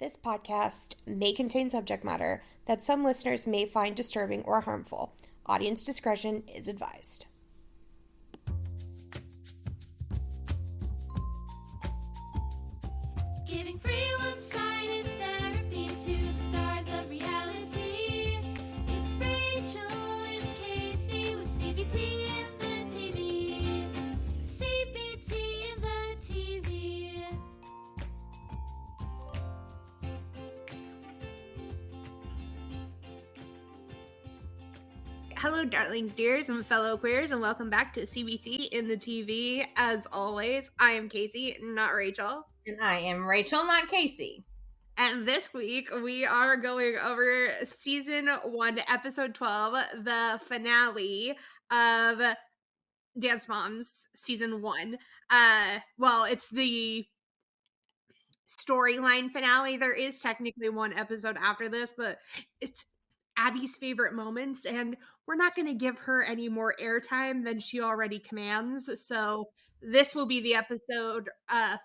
This podcast may contain subject matter that some listeners may find disturbing or harmful. Audience discretion is advised. Giving free one-sided therapy to the stars of reality. It's Rachel and Kacie with CBT and the TV. CBT and the TV. Hello, darlings, dears, and fellow queers, and welcome back to CBT in the TV. As always, I am Kacie, not Rachel. And I am Rachel, not Kacie. And this week, we are going over Season 1, Episode 12, the finale of Dance Moms Season 1. Well, it's the storyline finale. There is technically one episode after this, but it's Abby's favorite moments, and we're not going to give her any more airtime than she already commands. So this will be the episode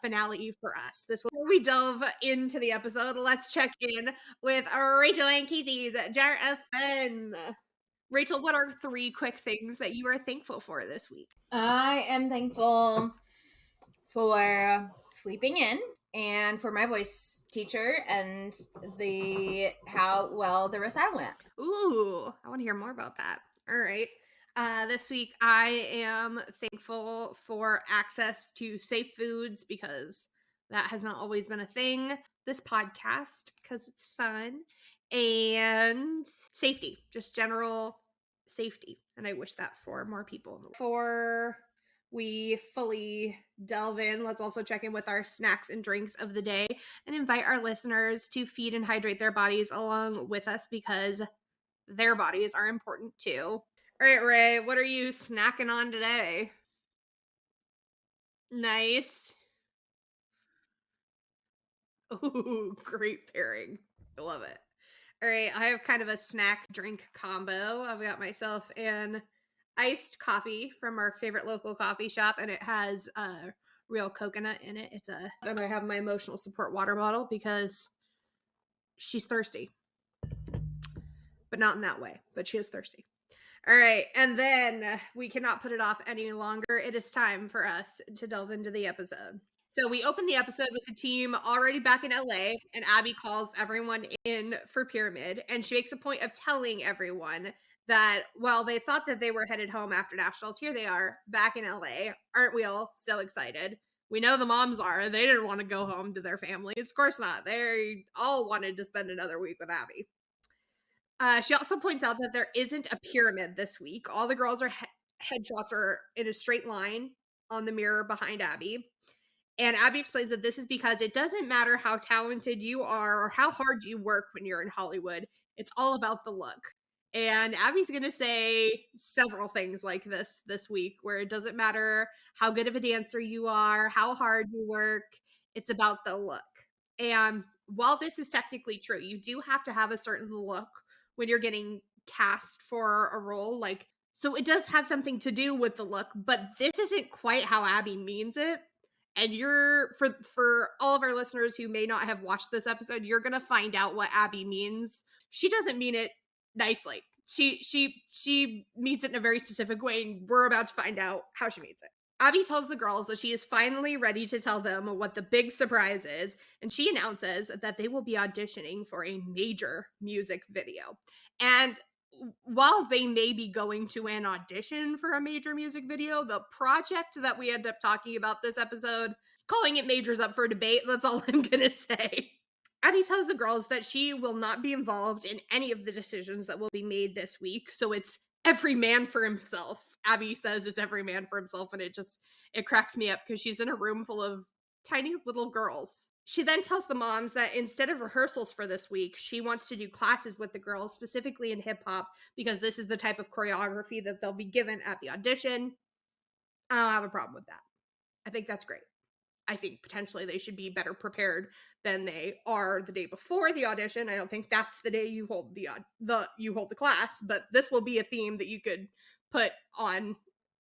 finale for us. Before we delve into the episode, let's check in with Rachel and Kacie's Jar of Fun. Rachel, what are 3 quick things that you are thankful for this week? I am thankful for sleeping in and for my voice teacher and how well the recital went. Ooh, I want to hear more about that. All right. This week, I am thankful for access to safe foods because that has not always been a thing. This podcast, because it's fun. And safety, just general safety. And I wish that for more people in the world. Before we fully delve in, let's also check in with our snacks and drinks of the day and invite our listeners to feed and hydrate their bodies along with us because their bodies are important too. All right, Ray, what are you snacking on today? Nice. Ooh, great pairing. I love it. All right, I have kind of a snack drink combo. I've got myself an iced coffee from our favorite local coffee shop, and it has real coconut in it. And I have my emotional support water bottle because she's thirsty. But not in that way, but she is thirsty. All right, and then we cannot put it off any longer. It is time for us to delve into the episode. So we open the episode with the team already back in LA, and Abby calls everyone in for Pyramid, and she makes a point of telling everyone that while they thought that they were headed home after Nationals, here they are back in LA. Aren't we all so excited? We know the moms are. They didn't want to go home to their families. Of course not. They all wanted to spend another week with Abby. She also points out that there isn't a pyramid this week. All the girls' headshots are in a straight line on the mirror behind Abby. And Abby explains that this is because it doesn't matter how talented you are or how hard you work when you're in Hollywood. It's all about the look. And Abby's going to say several things like this week, where it doesn't matter how good of a dancer you are, how hard you work. It's about the look. And while this is technically true, you do have to have a certain look when you're getting cast for a role. So it does have something to do with the look, but this isn't quite how Abby means it. And for all of our listeners who may not have watched this episode, you're going to find out what Abby means. She doesn't mean it nicely. She means it in a very specific way, and we're about to find out how she means it. Abby tells the girls that she is finally ready to tell them what the big surprise is, and she announces that they will be auditioning for a major music video. And while they may be going to an audition for a major music video, the project that we end up talking about this episode, calling it major's up for debate. That's all I'm gonna say. Abby tells the girls that she will not be involved in any of the decisions that will be made this week. So it's every man for himself. Abby says it's every man for himself, and it cracks me up because she's in a room full of tiny little girls. She then tells the moms that instead of rehearsals for this week, she wants to do classes with the girls, specifically in hip hop, because this is the type of choreography that they'll be given at the audition. I don't have a problem with that. I think that's great. I think potentially they should be better prepared than they are the day before the audition. I don't think that's the day you hold the class, but this will be a theme that you could put on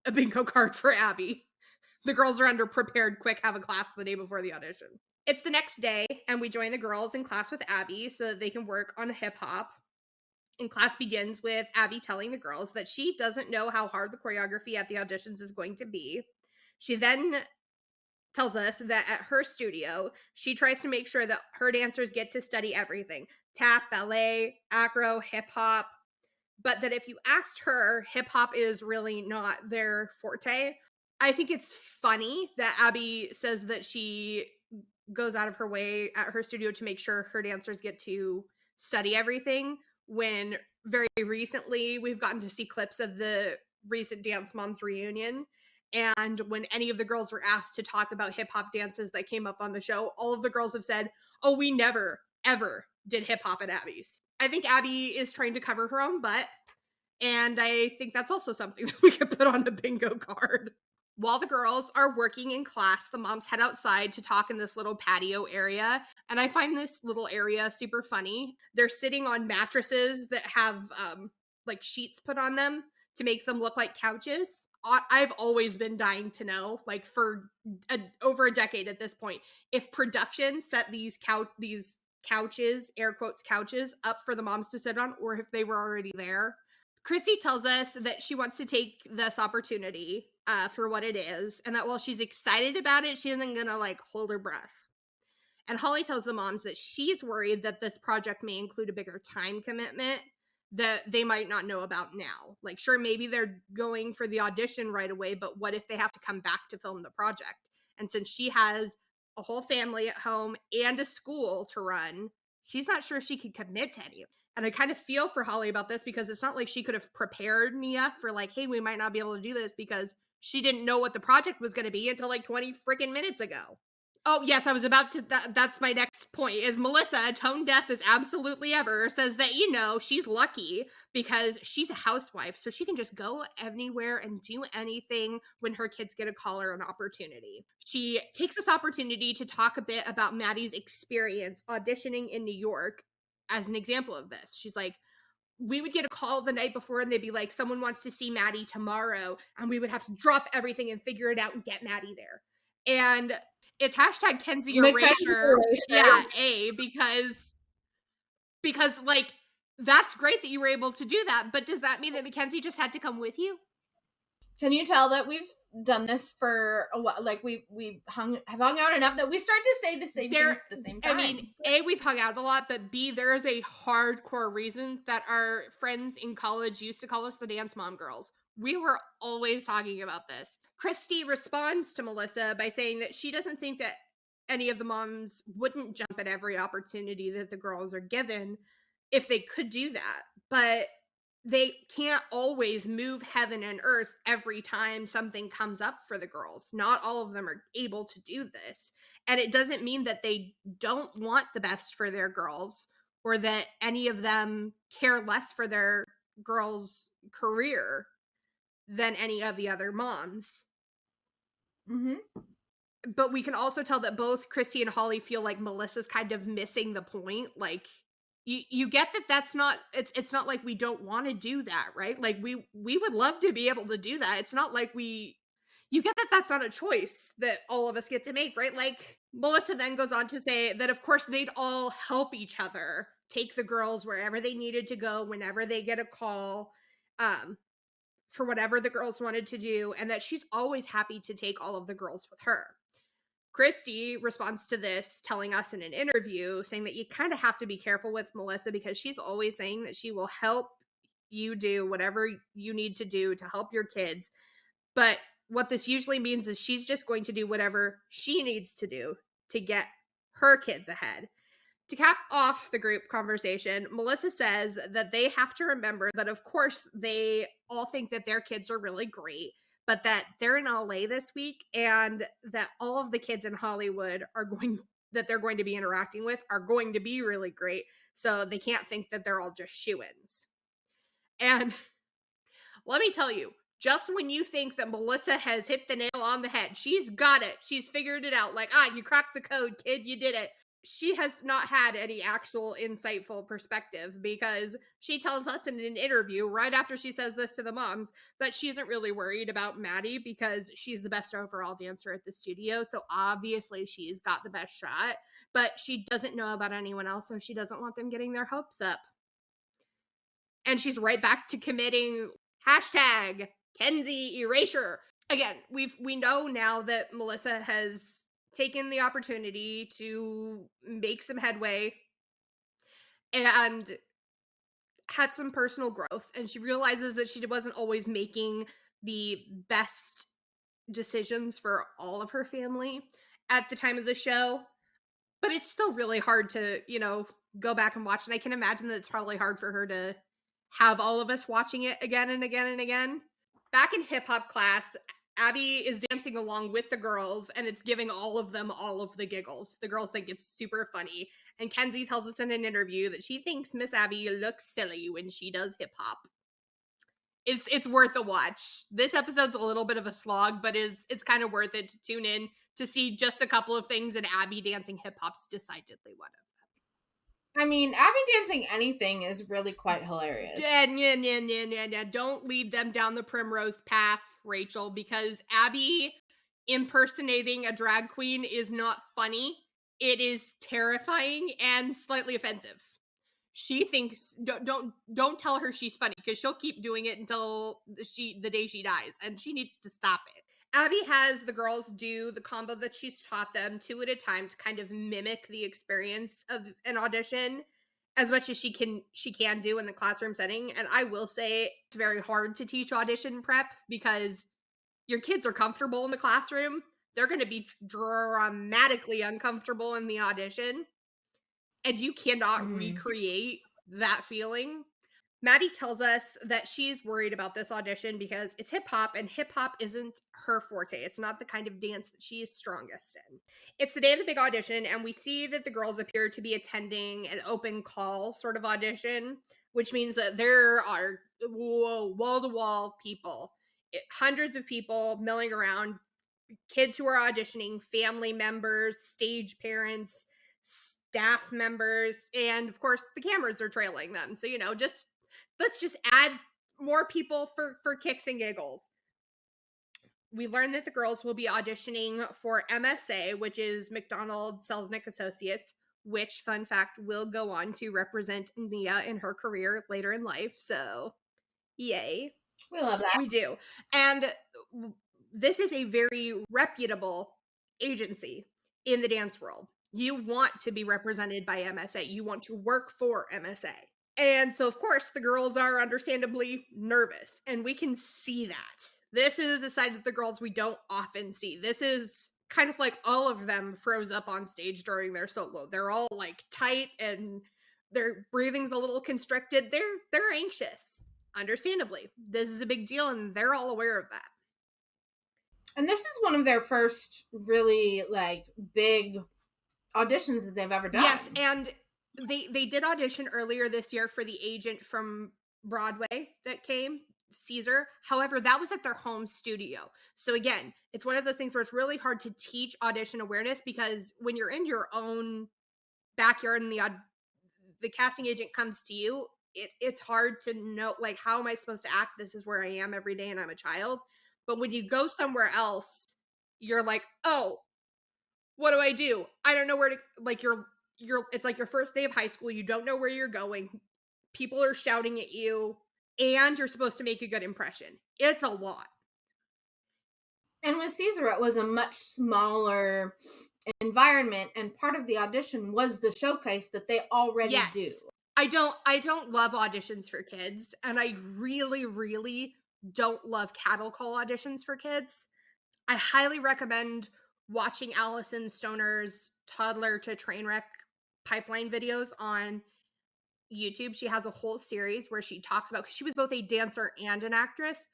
a bingo card for Abby. The girls are underprepared, quick, have a class the day before the audition. It's the next day, and we join the girls in class with Abby so that they can work on hip hop. And class begins with Abby telling the girls that she doesn't know how hard the choreography at the auditions is going to be. She then tells us that at her studio, she tries to make sure that her dancers get to study everything: tap, ballet, acro, hip hop. But that if you asked her, hip hop is really not their forte. I think it's funny that Abby says that she goes out of her way at her studio to make sure her dancers get to study everything, when very recently we've gotten to see clips of the recent Dance Moms reunion. And when any of the girls were asked to talk about hip hop dances that came up on the show, all of the girls have said, "Oh, we never, ever did hip hop at Abby's." I think Abby is trying to cover her own butt. And I think that's also something that we could put on a bingo card. While the girls are working in class, the moms head outside to talk in this little patio area. And I find this little area super funny. They're sitting on mattresses that have like sheets put on them to make them look like couches. I've always been dying to know, like for over a decade at this point, if production set these couches, air quotes couches, up for the moms to sit on, or if they were already there. Christy tells us that she wants to take this opportunity for what it is, and that while she's excited about it, she isn't gonna like hold her breath. And Holly tells the moms that she's worried that this project may include a bigger time commitment that they might not know about now. Like, sure, maybe they're going for the audition right away, but what if they have to come back to film the project? And since she has a whole family at home and a school to run, she's not sure she can commit to any of it. And I kind of feel for Holly about this, because it's not like she could have prepared Nia for like, hey, we might not be able to do this, because she didn't know what the project was going to be until like 20 freaking minutes ago. Oh, yes, I was about to, that's my next point, is Melissa, tone deaf as absolutely ever, says that, she's lucky because she's a housewife, so she can just go anywhere and do anything when her kids get a call or an opportunity. She takes this opportunity to talk a bit about Maddie's experience auditioning in New York as an example of this. She's like, we would get a call the night before and they'd be like, someone wants to see Maddie tomorrow, and we would have to drop everything and figure it out and get Maddie there. And it's hashtag Kenzie Erasure. Yeah, because like, that's great that you were able to do that, but does that mean that Mackenzie just had to come with you? Can you tell that we've done this for a while? Like have hung out enough that we start to say the same things at the same time. I mean, A, we've hung out a lot, but B, there is a hardcore reason that our friends in college used to call us the Dance Mom Girls. We were always talking about this. Christy responds to Melissa by saying that she doesn't think that any of the moms wouldn't jump at every opportunity that the girls are given if they could do that. But they can't always move heaven and earth every time something comes up for the girls. Not all of them are able to do this. And it doesn't mean that they don't want the best for their girls, or that any of them care less for their girls' career than any of the other moms. Mm-hmm. But we can also tell that both Christy and Holly feel like Melissa's kind of missing the point. Like, you get that that's not, it's not like we don't want to do that, right? Like we would love to be able to do that. It's not like you get that that's not a choice that all of us get to make, right? Like, Melissa then goes on to say that of course they'd all help each other take the girls wherever they needed to go, whenever they get a call, for whatever the girls wanted to do, and that she's always happy to take all of the girls with her. Christy responds to this, telling us in an interview, saying that you kind of have to be careful with Melissa because she's always saying that she will help you do whatever you need to do to help your kids. But what this usually means is she's just going to do whatever she needs to do to get her kids ahead. To cap off the group conversation, Melissa says that they have to remember that, of course, they all think that their kids are really great, but that they're in LA this week, and that all of the kids in Hollywood that they're going to be interacting with are going to be really great. So they can't think that they're all just shoo-ins. And let me tell you, just when you think that Melissa has hit the nail on the head, she's got it. She's figured it out. Like, you cracked the code, kid. You did it. she has not had any actual insightful perspective, because she tells us in an interview right after she says this to the moms that she isn't really worried about Maddie because she's the best overall dancer at the studio. So obviously she's got the best shot, but she doesn't know about anyone else, so she doesn't want them getting their hopes up. And she's right back to committing hashtag Kenzie erasure. Again, we know now that Melissa has taken the opportunity to make some headway and had some personal growth, and she realizes that she wasn't always making the best decisions for all of her family at the time of the show. But it's still really hard to, go back and watch. And I can imagine that it's probably hard for her to have all of us watching it again and again and again. Back in hip hop class, Abby is dancing along with the girls, and it's giving all of them all of the giggles. The girls think it's super funny. And Kenzie tells us in an interview that she thinks Miss Abby looks silly when she does hip hop. It's worth a watch. This episode's a little bit of a slog, but it's kind of worth it to tune in to see just a couple of things, and Abby dancing hip hop's decidedly one of I mean, Abby dancing anything is really quite hilarious. them. Yeah. Don't lead them down the primrose path, Rachel, because Abby impersonating a drag queen is not funny. It is terrifying and slightly offensive. She thinks don't tell her she's funny, because she'll keep doing it until the day she dies, and she needs to stop it. Abby has the girls do the combo that she's taught them 2 at a time to kind of mimic the experience of an audition as much as she can do in the classroom setting. And I will say it's very hard to teach audition prep because your kids are comfortable in the classroom. They're going to be dramatically uncomfortable in the audition, and you cannot recreate that feeling. Maddie tells us that she's worried about this audition because it's hip hop, and hip hop isn't her forte. It's not the kind of dance that she is strongest in. It's the day of the big audition, and we see that the girls appear to be attending an open call sort of audition, which means that there are wall to wall people, hundreds of people milling around, kids who are auditioning, family members, stage parents, staff members, and of course the cameras are trailing them. So, let's just add more people for kicks and giggles. We learn that the girls will be auditioning for MSA, which is McDonald Selznick Associates, which, fun fact, will go on to represent Nia in her career later in life. So, yay. We love that. We do. And this is a very reputable agency in the dance world. You want to be represented by MSA. You want to work for MSA. And so, of course, the girls are understandably nervous, and we can see that. This is a side of the girls we don't often see. This is kind of like all of them froze up on stage during their solo. They're all like tight, and their breathing's a little constricted. They're anxious, understandably. This is a big deal, and they're all aware of that. And this is one of their first really big auditions that they've ever done. Yes, and they did audition earlier this year for the agent from Broadway that came, Caesar. However, that was at their home studio. So again, it's one of those things where it's really hard to teach audition awareness, because when you're in your own backyard and the casting agent comes to you, it's hard to know, how am I supposed to act? This is where I am every day and I'm a child. But when you go somewhere else, you're like, oh, what do I do? I don't know where to, it's like your first day of high school. You don't know where you're going. People are shouting at you, and you're supposed to make a good impression. It's a lot. And with Caesar, it was a much smaller environment, and part of the audition was the showcase that they already do. I don't love auditions for kids, and I really, really don't love cattle call auditions for kids. I highly recommend watching Allison Stoner's Toddler to Trainwreck pipeline videos on YouTube. She has a whole series where she talks about, because she was both a dancer and an actress.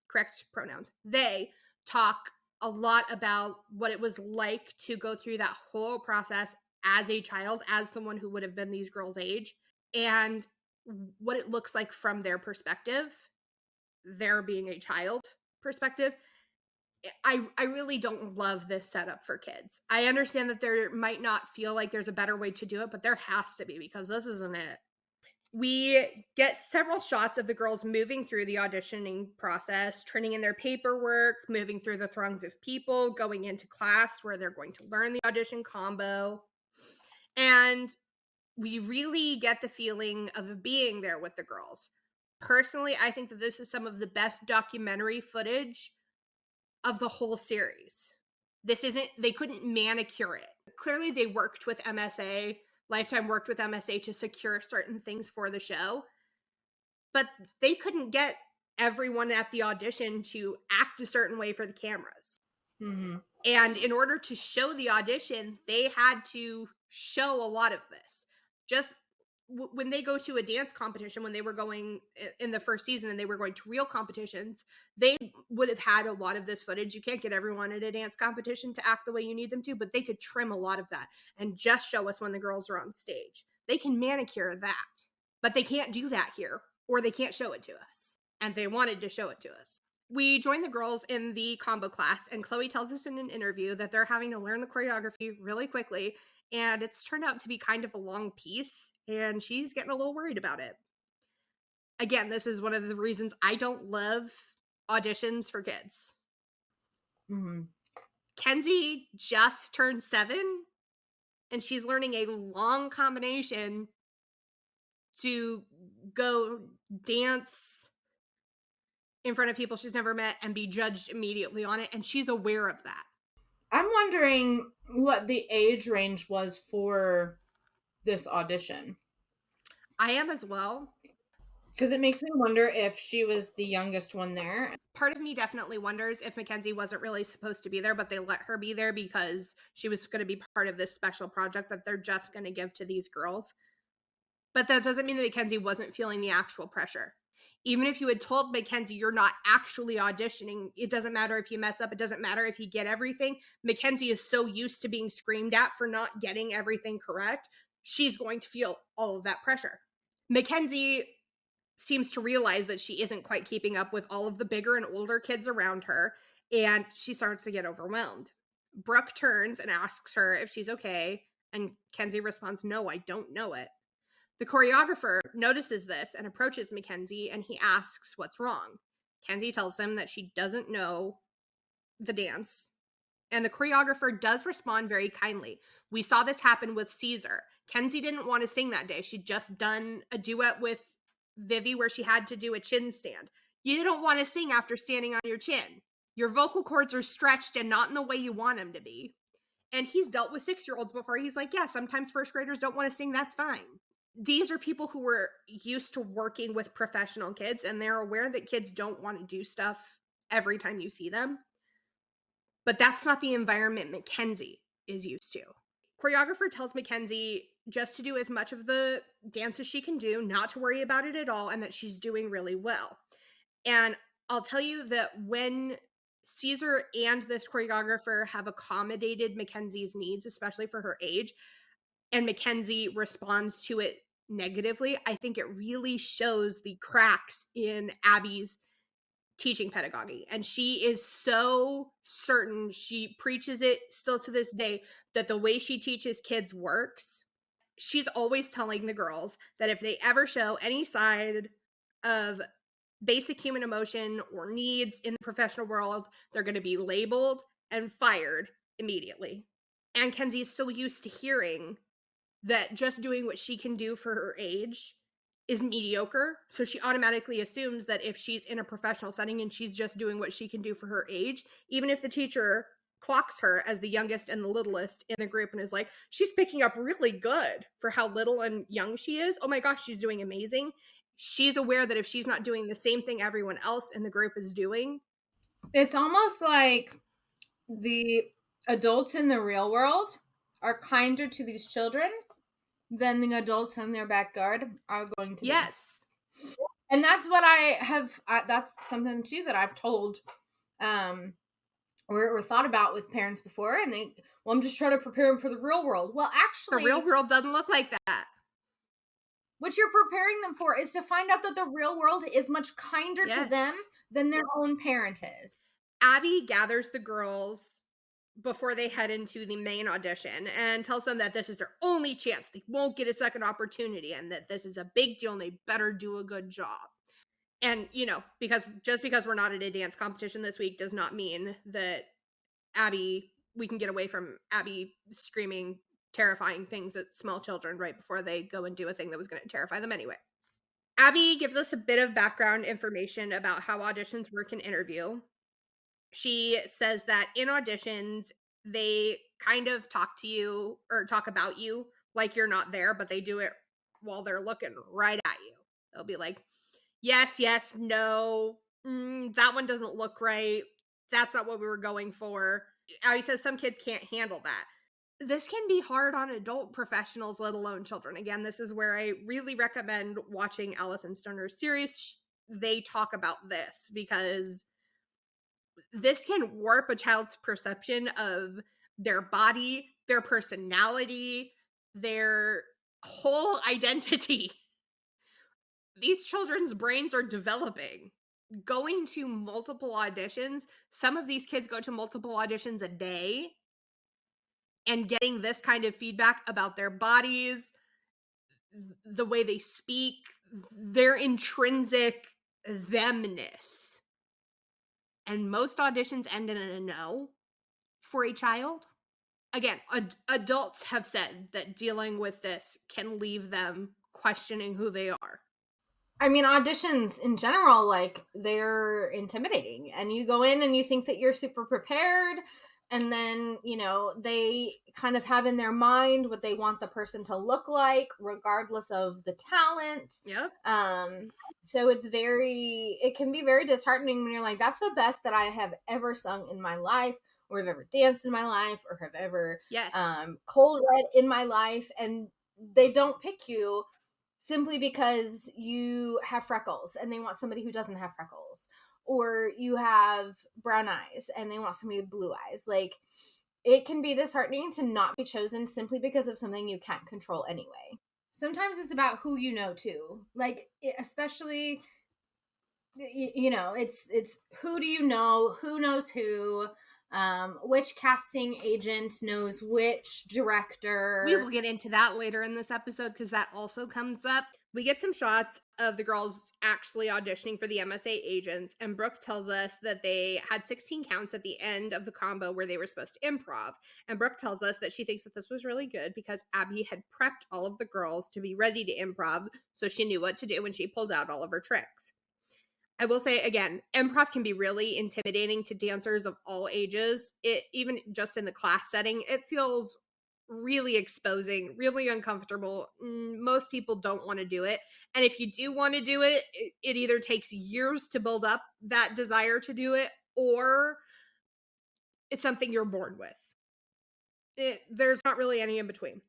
Correct pronouns. They talk a lot about what it was like to go through that whole process as a child, as someone who would have been these girls' age, and what it looks like from their perspective, their being a child perspective. I really don't love this setup for kids. I understand that there might not feel like there's a better way to do it, but there has to be, because this isn't it. We get several shots of the girls moving through the auditioning process, turning in their paperwork, moving through the throngs of people, going into class where they're going to learn the audition combo. And we really get the feeling of being there with the girls. Personally, I think that this is some of the best documentary footage of the whole series. They couldn't manicure it. Clearly, they worked with MSA. Lifetime worked with MSA to secure certain things for the show, but they couldn't get everyone at the audition to act a certain way for the cameras. Mm-hmm. And in order to show the audition, they had to show a lot of this. Just when they go to a dance competition, when they were going in the first season and they were going to real competitions, they would have had a lot of this footage. You can't get everyone at a dance competition to act the way you need them to, but they could trim a lot of that and just show us when the girls are on stage. They can manicure that, but they can't do that here, or they can't show it to us. And they wanted to show it to us. We join the girls in the combo class, and Chloe tells us in an interview that they're having to learn the choreography really quickly, and it's turned out to be kind of a long piece, and she's getting a little worried about it. Again, this is one of the reasons I don't love auditions for kids. Mm-hmm. Kenzie just turned 7, and she's learning a long combination to go dance in front of people she's never met and be judged immediately on it, and she's aware of that. I'm wondering what the age range was for this audition. I am as well. Because it makes me wonder if she was the youngest one there. Part of me definitely wonders if Mackenzie wasn't really supposed to be there, but they let her be there because she was going to be part of this special project that they're just going to give to these girls. But that doesn't mean that Mackenzie wasn't feeling the actual pressure. Even if you had told Mackenzie you're not actually auditioning, it doesn't matter if you mess up, it doesn't matter if you get everything. Mackenzie is so used to being screamed at for not getting everything correct, she's going to feel all of that pressure. Mackenzie seems to realize that she isn't quite keeping up with all of the bigger and older kids around her, and she starts to get overwhelmed. Brooke turns and asks her if she's okay, and Kenzie responds, "No, I don't know it." The choreographer notices this and approaches Mackenzie, and he asks what's wrong. Kenzie tells him that she doesn't know the dance, and the choreographer does respond very kindly. We saw this happen with Caesar. Kenzie didn't want to sing that day. She'd just done a duet with Vivi where she had to do a chin stand. You don't want to sing after standing on your chin. Your vocal cords are stretched and not in the way you want them to be. And he's dealt with 6-year-olds before. He's like, yeah, sometimes first graders don't want to sing. That's fine. These are people who were used to working with professional kids, and they're aware that kids don't want to do stuff every time you see them. But that's not the environment Mackenzie is used to. Choreographer tells Mackenzie just to do as much of the dance as she can do, not to worry about it at all, and that she's doing really well. And I'll tell you that when Caesar and this choreographer have accommodated Mackenzie's needs, especially for her age, and Mackenzie responds to it negatively, I think it really shows the cracks in Abby's teaching pedagogy. And she is so certain, she preaches it still to this day, that the way she teaches kids works. She's always telling the girls that if they ever show any side of basic human emotion or needs in the professional world, they're going to be labeled and fired immediately. And Kenzie is so used to hearing that just doing what she can do for her age is mediocre. So she automatically assumes that if she's in a professional setting and she's just doing what she can do for her age, even if the teacher clocks her as the youngest and the littlest in the group and is like, she's picking up really good for how little and young she is. Oh my gosh, she's doing amazing. She's aware that if she's not doing the same thing everyone else in the group is doing. It's almost like the adults in the real world are kinder to these children than the adults in their backyard are going to be. Yes. And that's what I have, that's something too that I've told or thought about with parents before. And they, well, I'm just trying to prepare them for the real world. Well, actually, the real world doesn't look like that. What you're preparing them for is to find out that the real world is much kinder to them than their own parent is. Abby gathers the girls before they head into the main audition and tells them that this is their only chance. They won't get a second opportunity and that this is a big deal and they better do a good job. And, you know, because we're not at a dance competition this week does not mean that we can get away from Abby screaming terrifying things at small children right before they go and do a thing that was going to terrify them anyway. Abby gives us a bit of background information about how auditions work in interview. She says that in auditions, they kind of talk to you or talk about you like you're not there, but they do it while they're looking right at you. They'll be like, yes, yes, no, that one doesn't look right. That's not what we were going for. Abby says some kids can't handle that. This can be hard on adult professionals, let alone children. Again, this is where I really recommend watching Allison Stoner's series. They talk about this because this can warp a child's perception of their body, their personality, their whole identity. These children's brains are developing. Going to multiple auditions, some of these kids go to multiple auditions a day, and getting this kind of feedback about their bodies, the way they speak, their intrinsic themness. And most auditions end in a no for a child. Again, adults have said that dealing with this can leave them questioning who they are. I mean, auditions in general, like, they're intimidating. And you go in and you think that you're super prepared. And then, you know, they kind of have in their mind what they want the person to look like, regardless of the talent. Yep. So it can be very disheartening when you're like, that's the best that I have ever sung in my life, or have ever danced in my life, or have ever cold read in my life. And they don't pick you simply because you have freckles and they want somebody who doesn't have freckles, or you have brown eyes and they want somebody with blue eyes. Like, it can be disheartening to not be chosen simply because of something you can't control anyway. Sometimes it's about who you know too. Like, especially, you know, it's who do you know, who knows who, which casting agent knows which director. We will get into that later in this episode because that also comes up. We get some shots of the girls actually auditioning for the MSA agents, and Brooke tells us that they had 16 counts at the end of the combo where they were supposed to improv. And Brooke tells us that she thinks that this was really good because Abby had prepped all of the girls to be ready to improv, so she knew what to do when she pulled out all of her tricks. I will say, again, improv can be really intimidating to dancers of all ages. Even just in the class setting, it feels really exposing, really uncomfortable. Most people don't want to do it. And if you do want to do it, it either takes years to build up that desire to do it, or it's something you're born with. There's not really any in between.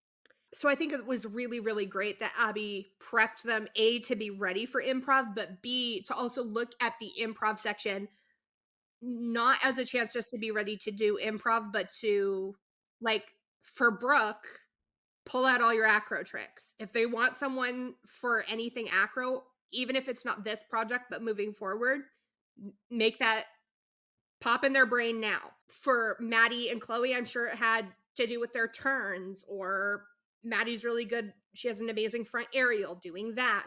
So I think it was really, really great that Abby prepped them, A, to be ready for improv, but B, to also look at the improv section, not as a chance just to be ready to do improv, but to, like, for Brooke, pull out all your acro tricks. If they want someone for anything acro, even if it's not this project, but moving forward, make that pop in their brain now. For Maddie and Chloe, I'm sure it had to do with their turns, or Maddie's really good. She has an amazing front aerial, doing that.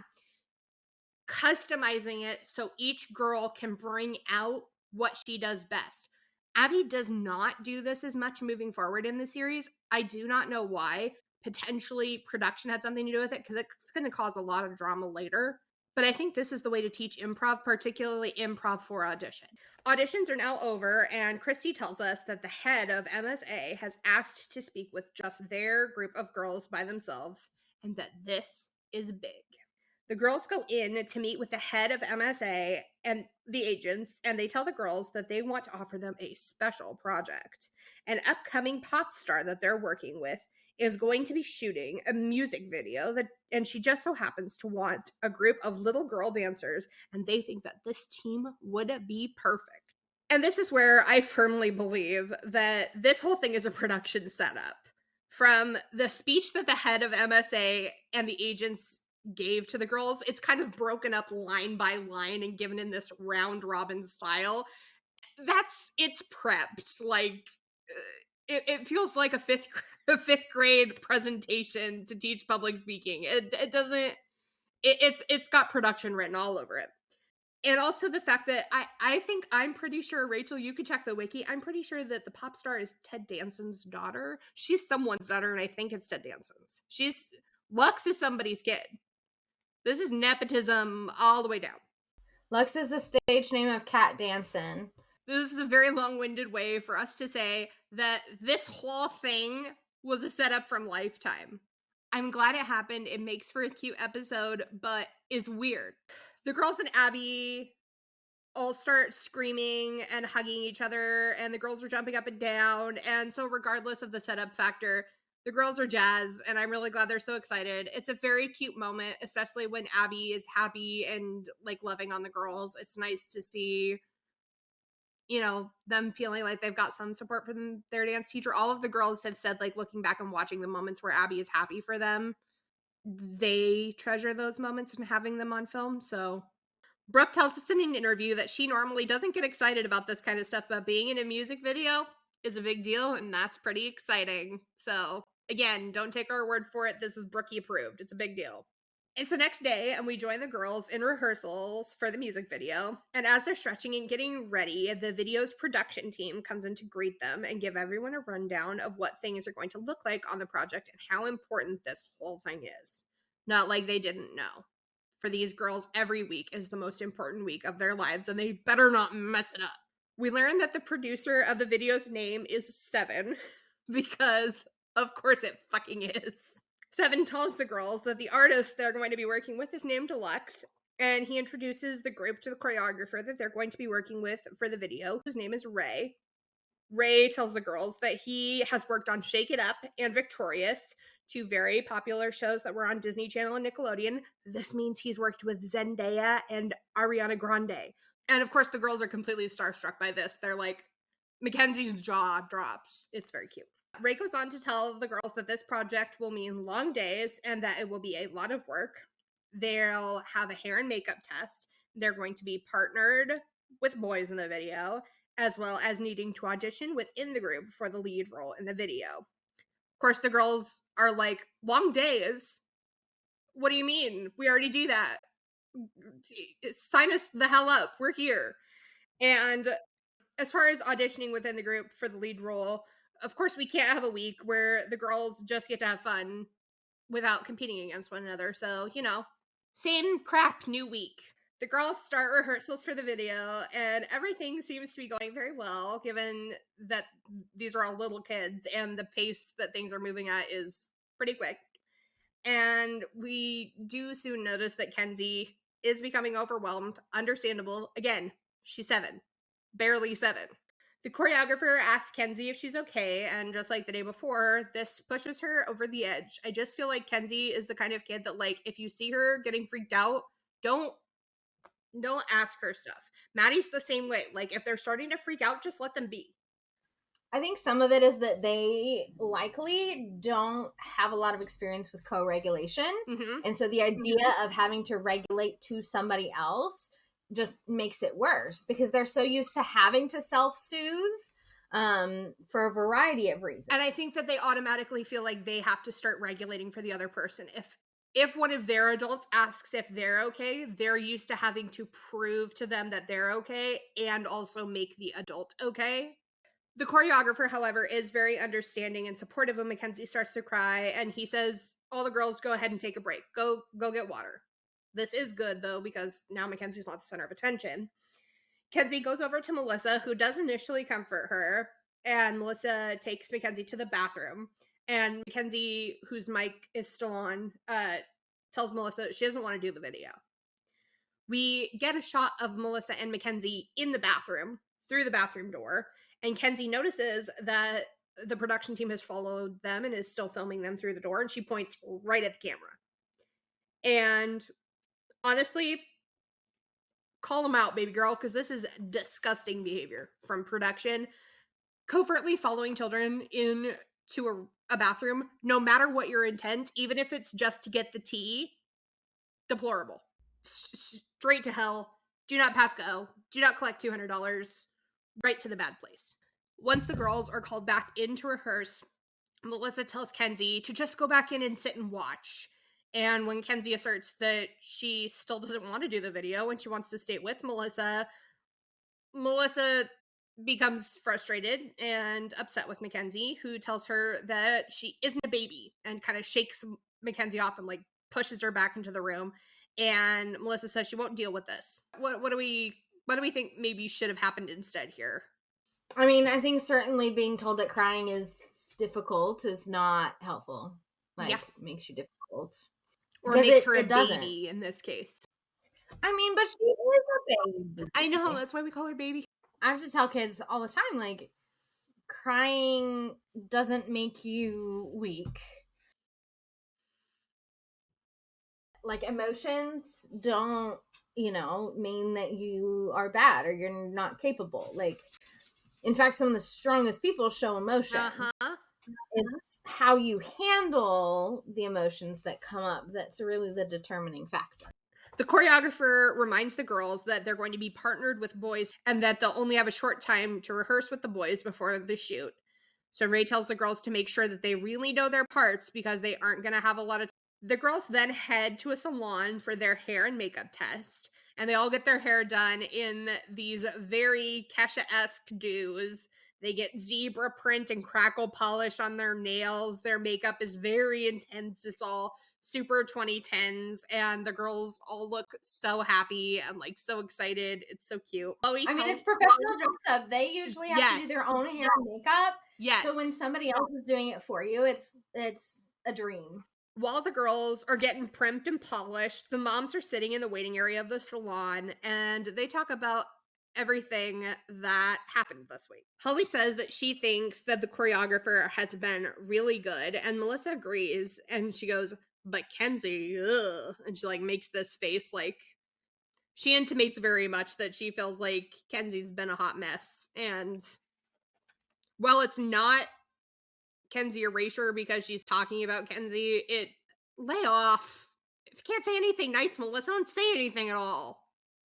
Customizing it so each girl can bring out what she does best. Abby does not do this as much moving forward in the series. I do not know why. Potentially production had something to do with it because it's going to cause a lot of drama later. But I think this is the way to teach improv, particularly improv for audition. Auditions are now over, and Christy tells us that the head of MSA has asked to speak with just their group of girls by themselves, and that this is big. The girls go in to meet with the head of MSA and the agents, and they tell the girls that they want to offer them a special project. An upcoming pop star that they're working with is going to be shooting a music video and she just so happens to want a group of little girl dancers, and they think that this team would be perfect. And this is where I firmly believe that this whole thing is a production setup. From the speech that the head of MSA and the agents gave to the girls, it's kind of broken up line by line and given in this round robin style. it's prepped. Like, it feels like a fifth grade presentation to teach public speaking. It doesn't. It's got production written all over it. And also the fact that I'm pretty sure, Rachel, you could check the wiki. I'm pretty sure that the pop star is Ted Danson's daughter. She's someone's daughter, and I think it's Ted Danson's. Lux is somebody's kid. This is nepotism all the way down. Lux is the stage name of Kat Danson. This is a very long-winded way for us to say that this whole thing was a setup from Lifetime. I'm glad it happened. It makes for a cute episode, but is weird. The girls and Abby all start screaming and hugging each other, and the girls are jumping up and down. And so regardless of the setup factor, the girls are jazzed, and I'm really glad they're so excited. It's a very cute moment, especially when Abby is happy and like loving on the girls. It's nice to see, you know, them feeling like they've got some support from their dance teacher. All of the girls have said, like, looking back and watching the moments where Abby is happy for them, they treasure those moments and having them on film. So Brooke tells us in an interview that she normally doesn't get excited about this kind of stuff, but being in a music video is a big deal, and that's pretty exciting. So again, don't take our word for it. This is Brookie approved. It's a big deal. It's the next day, and we join the girls in rehearsals for the music video. And as they're stretching and getting ready, the video's production team comes in to greet them and give everyone a rundown of what things are going to look like on the project and how important this whole thing is. Not like they didn't know. For these girls, every week is the most important week of their lives, and they better not mess it up. We learn that the producer of the video's name is Seven, because of course it fucking is. Seven tells the girls that the artist they're going to be working with is named Deluxe, and he introduces the group to the choreographer that they're going to be working with for the video, whose name is Ray. Ray tells the girls that he has worked on Shake It Up and Victorious, two very popular shows that were on Disney Channel and Nickelodeon. This means he's worked with Zendaya and Ariana Grande. And of course, the girls are completely starstruck by this. They're like, Mackenzie's jaw drops. It's very cute. Ray goes on to tell the girls that this project will mean long days and that it will be a lot of work. They'll have a hair and makeup test. They're going to be partnered with boys in the video, as well as needing to audition within the group for the lead role in the video. Of course, the girls are like, long days? What do you mean? We already do that. Sign us the hell up. We're here. And as far as auditioning within the group for the lead role, of course, we can't have a week where the girls just get to have fun without competing against one another. So, you know, same crap, new week. The girls start rehearsals for the video, and everything seems to be going very well, given that these are all little kids, and the pace that things are moving at is pretty quick. And we do soon notice that Kenzie is becoming overwhelmed. Understandable. Again, she's 7. Barely 7. The choreographer asks Kenzie if she's okay, and just like the day before, this pushes her over the edge. I just feel like Kenzie is the kind of kid that, like, if you see her getting freaked out, don't ask her stuff. Maddie's the same way. Like, if they're starting to freak out, just let them be. I think some of it is that they likely don't have a lot of experience with co-regulation. Mm-hmm. And so the idea of having to regulate to somebody else just makes it worse because they're so used to having to self-soothe for a variety of reasons. And I think that they automatically feel like they have to start regulating for the other person. If one of their adults asks if they're okay, they're used to having to prove to them that they're okay and also make the adult okay. The choreographer, however, is very understanding and supportive of Mackenzie starts to cry, and he says, all the girls go ahead and take a break. Go get water. This is good, though, because now Mackenzie's not the center of attention. Kenzie goes over to Melissa, who does initially comfort her, and Melissa takes Mackenzie to the bathroom. And Mackenzie, whose mic is still on, tells Melissa she doesn't want to do the video. We get a shot of Melissa and Mackenzie in the bathroom, through the bathroom door, and Kenzie notices that the production team has followed them and is still filming them through the door, and she points right at the camera. And honestly, call them out, baby girl, because this is disgusting behavior from production. Covertly following children into a bathroom, no matter what your intent, even if it's just to get the tea, deplorable. Straight to hell. Do not pass go. Do not collect $200. right to the bad place. Once the girls are called back in to rehearse, Melissa tells Kenzie to just go back in and sit and watch. And when Kenzie asserts that she still doesn't want to do the video and she wants to stay with Melissa becomes frustrated and upset with Mackenzie, who tells her that she isn't a baby and kind of shakes Mackenzie off and like pushes her back into the room. And Melissa says she won't deal with this. What do we think maybe should have happened instead here? I mean, I think certainly being told that crying is difficult is not helpful. Like, it makes you difficult. Or makes her a baby in this case. I mean, but she is a baby. I know, that's why we call her baby. I have to tell kids all the time, like, crying doesn't make you weak. Like, emotions don't, mean that you are bad or you're not capable. Like, in fact, some of the strongest people show emotion. It's how you handle the emotions that come up that's really the determining factor. The choreographer reminds the girls that they're going to be partnered with boys and that they'll only have a short time to rehearse with the boys before the shoot. So Ray tells the girls to make sure that they really know their parts because they aren't going to have a lot of time. The girls then head to a salon for their hair and makeup test, and they all get their hair done in these very Kesha-esque do's. They get zebra print and crackle polish on their nails. Their makeup is very intense. It's all super 2010s, and the girls all look so happy and like so excited. It's so cute. It's professional dress up. They usually have to do their own hair and makeup. Yes. So when somebody else is doing it for you, it's a dream. While the girls are getting primed and polished, the moms are sitting in the waiting area of the salon, and they talk about everything that happened this week. Holly says that she thinks that the choreographer has been really good, and Melissa agrees, and she goes, but Kenzie, ugh. And she like makes this face, like she intimates very much that she feels like Kenzie's been a hot mess. And while it's not Kenzie erasure because she's talking about Kenzie, lay off. If you can't say anything nice, Melissa, don't say anything at all.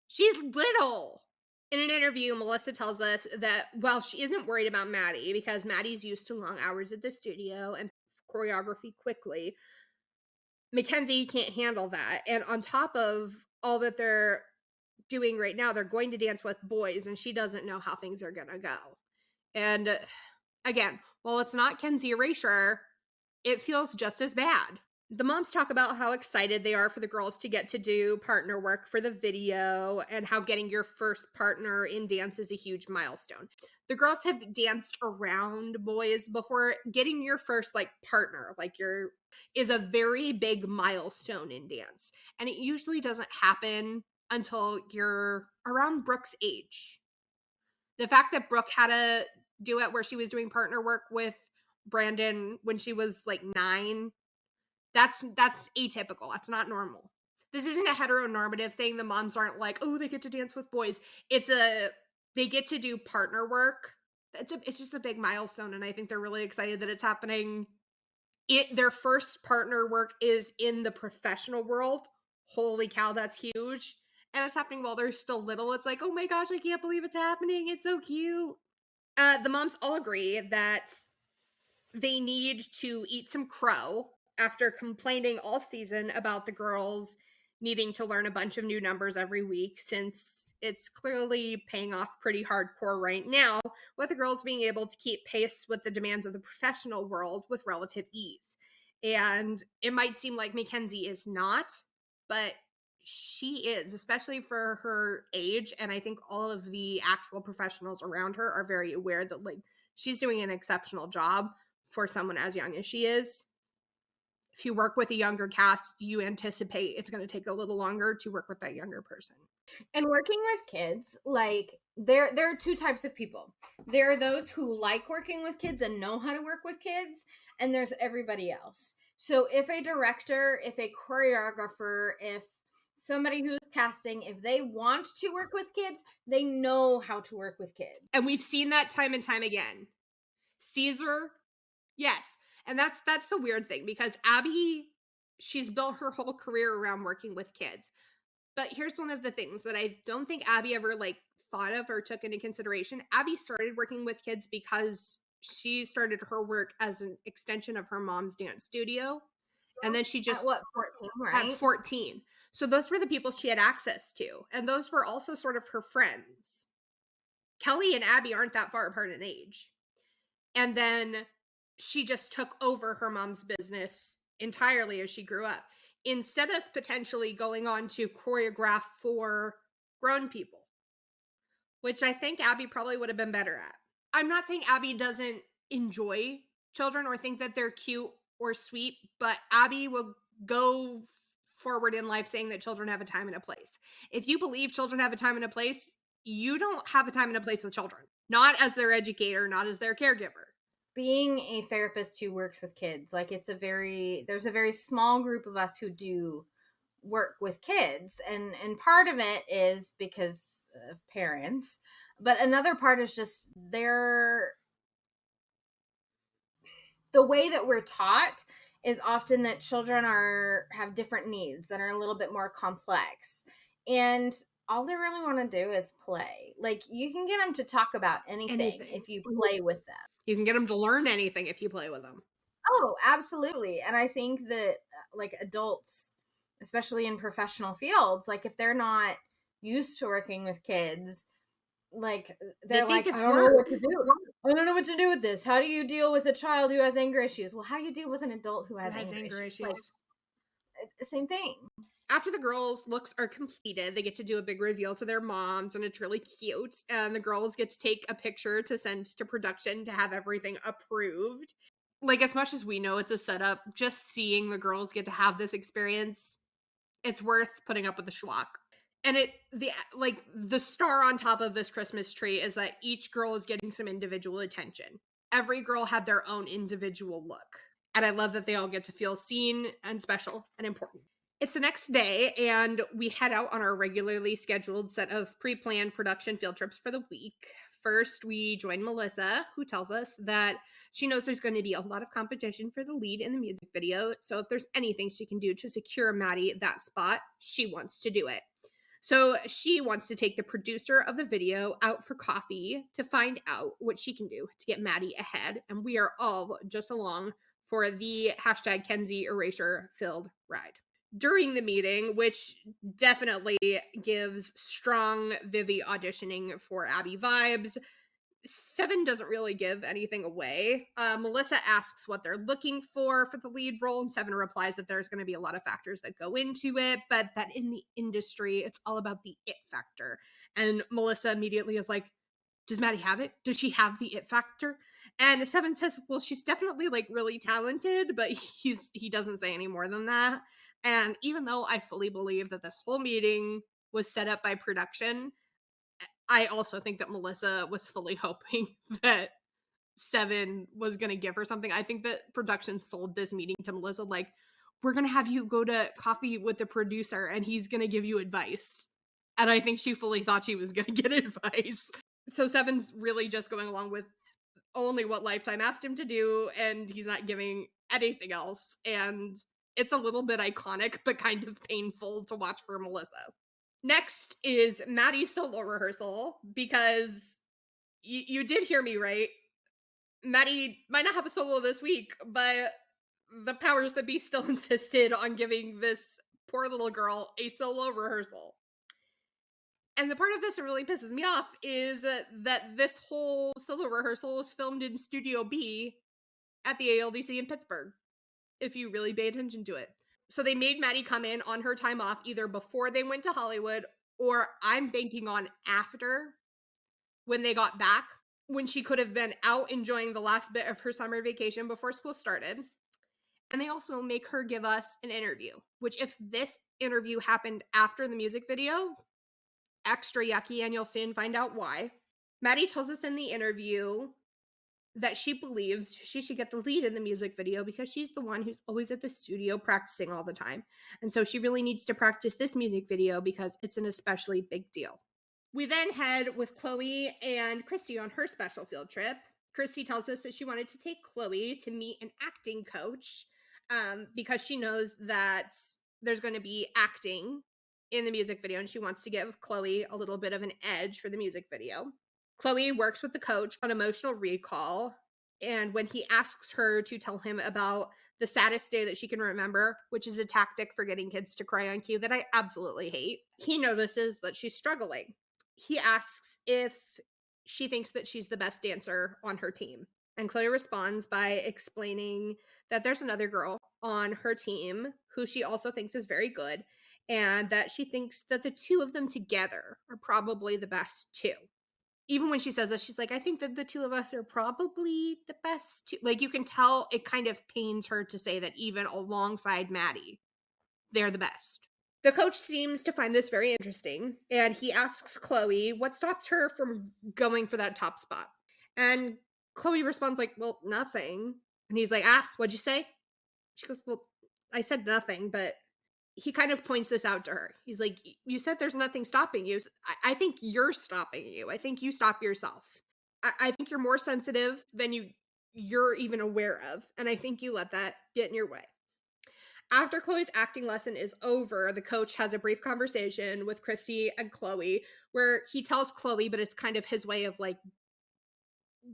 She's little. In an interview, Melissa tells us that while she isn't worried about Maddie because Maddie's used to long hours at the studio and choreography quickly, Mackenzie can't handle that. And on top of all that they're doing right now, they're going to dance with boys, and she doesn't know how things are going to go. And again, while it's not Kenzie erasure, it feels just as bad. The moms talk about how excited they are for the girls to get to do partner work for the video and how getting your first partner in dance is a huge milestone. The girls have danced around boys before. Getting your first partner, is a very big milestone in dance. And it usually doesn't happen until you're around Brooke's age. The fact that Brooke had a duet where she was doing partner work with Brandon when she was 9, that's atypical. That's not normal. This isn't a heteronormative thing. The moms aren't like, oh, they get to dance with boys. They get to do partner work. It's just a big milestone, and I think they're really excited that it's happening. Their first partner work is in the professional world. Holy cow, that's huge. And it's happening while they're still little. It's like, oh my gosh, I can't believe it's happening. It's so cute. The moms all agree that they need to eat some crow after complaining all season about the girls needing to learn a bunch of new numbers every week, since it's clearly paying off pretty hardcore right now, with the girls being able to keep pace with the demands of the professional world with relative ease. And it might seem like Mackenzie is not, but she is, especially for her age. And I think all of the actual professionals around her are very aware that she's doing an exceptional job for someone as young as she is. If you work with a younger cast, you anticipate it's going to take a little longer to work with that younger person. And working with kids, there are two types of people. There are those who like working with kids and know how to work with kids, and there's everybody else. So if a director, if a choreographer, if somebody who's casting, if they want to work with kids, they know how to work with kids. And we've seen that time and time again. Caesar, yes. And that's the weird thing, because Abby, she's built her whole career around working with kids. But here's one of the things that I don't think Abby ever thought of or took into consideration. Abby started working with kids because she started her work as an extension of her mom's dance studio. And then she just... At what, 14, right? At 14. So those were the people she had access to. And those were also sort of her friends. Kelly and Abby aren't that far apart in age. And then she just took over her mom's business entirely as she grew up, instead of potentially going on to choreograph for grown people, which I think Abby probably would have been better at. I'm not saying Abby doesn't enjoy children or think that they're cute or sweet, but Abby will go forward in life saying that children have a time and a place. If you believe children have a time and a place, you don't have a time and a place with children. Not as their educator, not as their caregiver. Being a therapist who works with kids, like there's a very small group of us who do work with kids, and part of it is because of parents, but another part is just the way that we're taught is often that children have different needs that are a little bit more complex, and all they really want to do is play. Like, you can get them to talk about anything if you play with them. You can get them to learn anything if you play with them. Oh, absolutely. And I think that like adults, especially in professional fields, like if they're not used to working with kids, like they're like, I don't know what to do. I don't know what to do with this. How do you deal with a child who has anger issues? Well, how do you deal with an adult who has anger issues? Like, same thing. After the girls' looks are completed, they get to do a big reveal to their moms, and it's really cute. And the girls get to take a picture to send to production to have everything approved. Like, as much as we know it's a setup, just seeing the girls get to have this experience, it's worth putting up with the schlock. And the star on top of this Christmas tree is that each girl is getting some individual attention. Every girl had their own individual look. And I love that they all get to feel seen and special and important. It's the next day, and we head out on our regularly scheduled set of pre-planned production field trips for the week. First, we join Melissa, who tells us that she knows there's going to be a lot of competition for the lead in the music video, so if there's anything she can do to secure Maddie that spot, she wants to do it. So she wants to take the producer of the video out for coffee to find out what she can do to get Maddie ahead, and we are all just along for the #Kenzie erasure filled ride. During the meeting, which definitely gives strong Vivi auditioning for Abby vibes, Seven doesn't really give anything away. Melissa asks what they're looking for the lead role, and Seven replies that there's going to be a lot of factors that go into it, but that in the industry, it's all about the it factor. And Melissa immediately is like, does Maddie have it? Does she have the it factor? And Seven says, well, she's definitely like really talented, but he doesn't say any more than that. And even though I fully believe that this whole meeting was set up by production, I also think that Melissa was fully hoping that Seven was going to give her something. I think that production sold this meeting to Melissa like, we're going to have you go to coffee with the producer and he's going to give you advice. And I think she fully thought she was going to get advice. So Seven's really just going along with only what Lifetime asked him to do, and he's not giving anything else. And it's a little bit iconic, but kind of painful to watch for Melissa. Next is Maddie's solo rehearsal, because you did hear me right. Maddie might not have a solo this week, but the powers that be still insisted on giving this poor little girl a solo rehearsal. And the part of this that really pisses me off is that this whole solo rehearsal was filmed in Studio B at the ALDC in Pittsburgh, if you really pay attention to it. So they made Maddie come in on her time off either before they went to Hollywood, or I'm banking on after, when they got back, when she could have been out enjoying the last bit of her summer vacation before school started. And they also make her give us an interview, which if this interview happened after the music video, extra yucky, and you'll soon find out why. Maddie tells us in the interview that she believes she should get the lead in the music video because she's the one who's always at the studio practicing all the time. And so she really needs to practice this music video because it's an especially big deal. We then head with Chloe and Christy on her special field trip. Christy tells us that she wanted to take Chloe to meet an acting coach because she knows that there's going to be acting in the music video, and she wants to give Chloe a little bit of an edge for the music video. Chloe works with the coach on emotional recall, and when he asks her to tell him about the saddest day that she can remember, which is a tactic for getting kids to cry on cue that I absolutely hate, he notices that she's struggling. He asks if she thinks that she's the best dancer on her team. And Chloe responds by explaining that there's another girl on her team who she also thinks is very good, and that she thinks that the two of them together are probably the best too. Even when she says this, she's like, I think that the two of us are probably the best too. Like, you can tell it kind of pains her to say that even alongside Maddie, they're the best. The coach seems to find this very interesting, and he asks Chloe what stops her from going for that top spot. And Chloe responds like, well, nothing. And he's like, what'd you say? She goes, well, I said nothing, but he kind of points this out to her. He's like, you said there's nothing stopping you. I think you're stopping you. I think you stop yourself. I think you're more sensitive than you're even aware of. And I think you let that get in your way. After Chloe's acting lesson is over, the coach has a brief conversation with Christy and Chloe where he tells Chloe, but it's kind of his way of like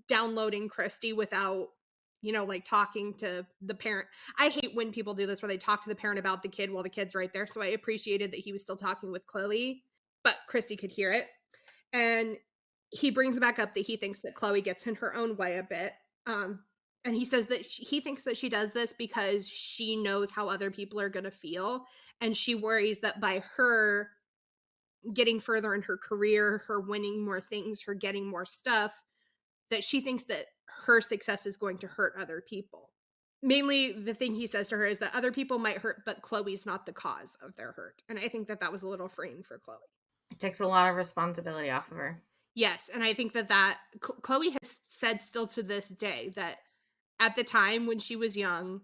downloading Christy without, like talking to the parent. I hate when people do this where they talk to the parent about the kid while the kid's right there. So I appreciated that he was still talking with Chloe, but Christy could hear it. And he brings back up that he thinks that Chloe gets in her own way a bit. And he says that he thinks that she does this because she knows how other people are going to feel. And she worries that by her getting further in her career, her winning more things, her getting more stuff, that she thinks that her success is going to hurt other people. Mainly the thing he says to her is that other people might hurt, but Chloe's not the cause of their hurt. And I think that was a little freeing for Chloe. It takes a lot of responsibility off of her. Yes, and I think that Chloe has said still to this day that at the time when she was young,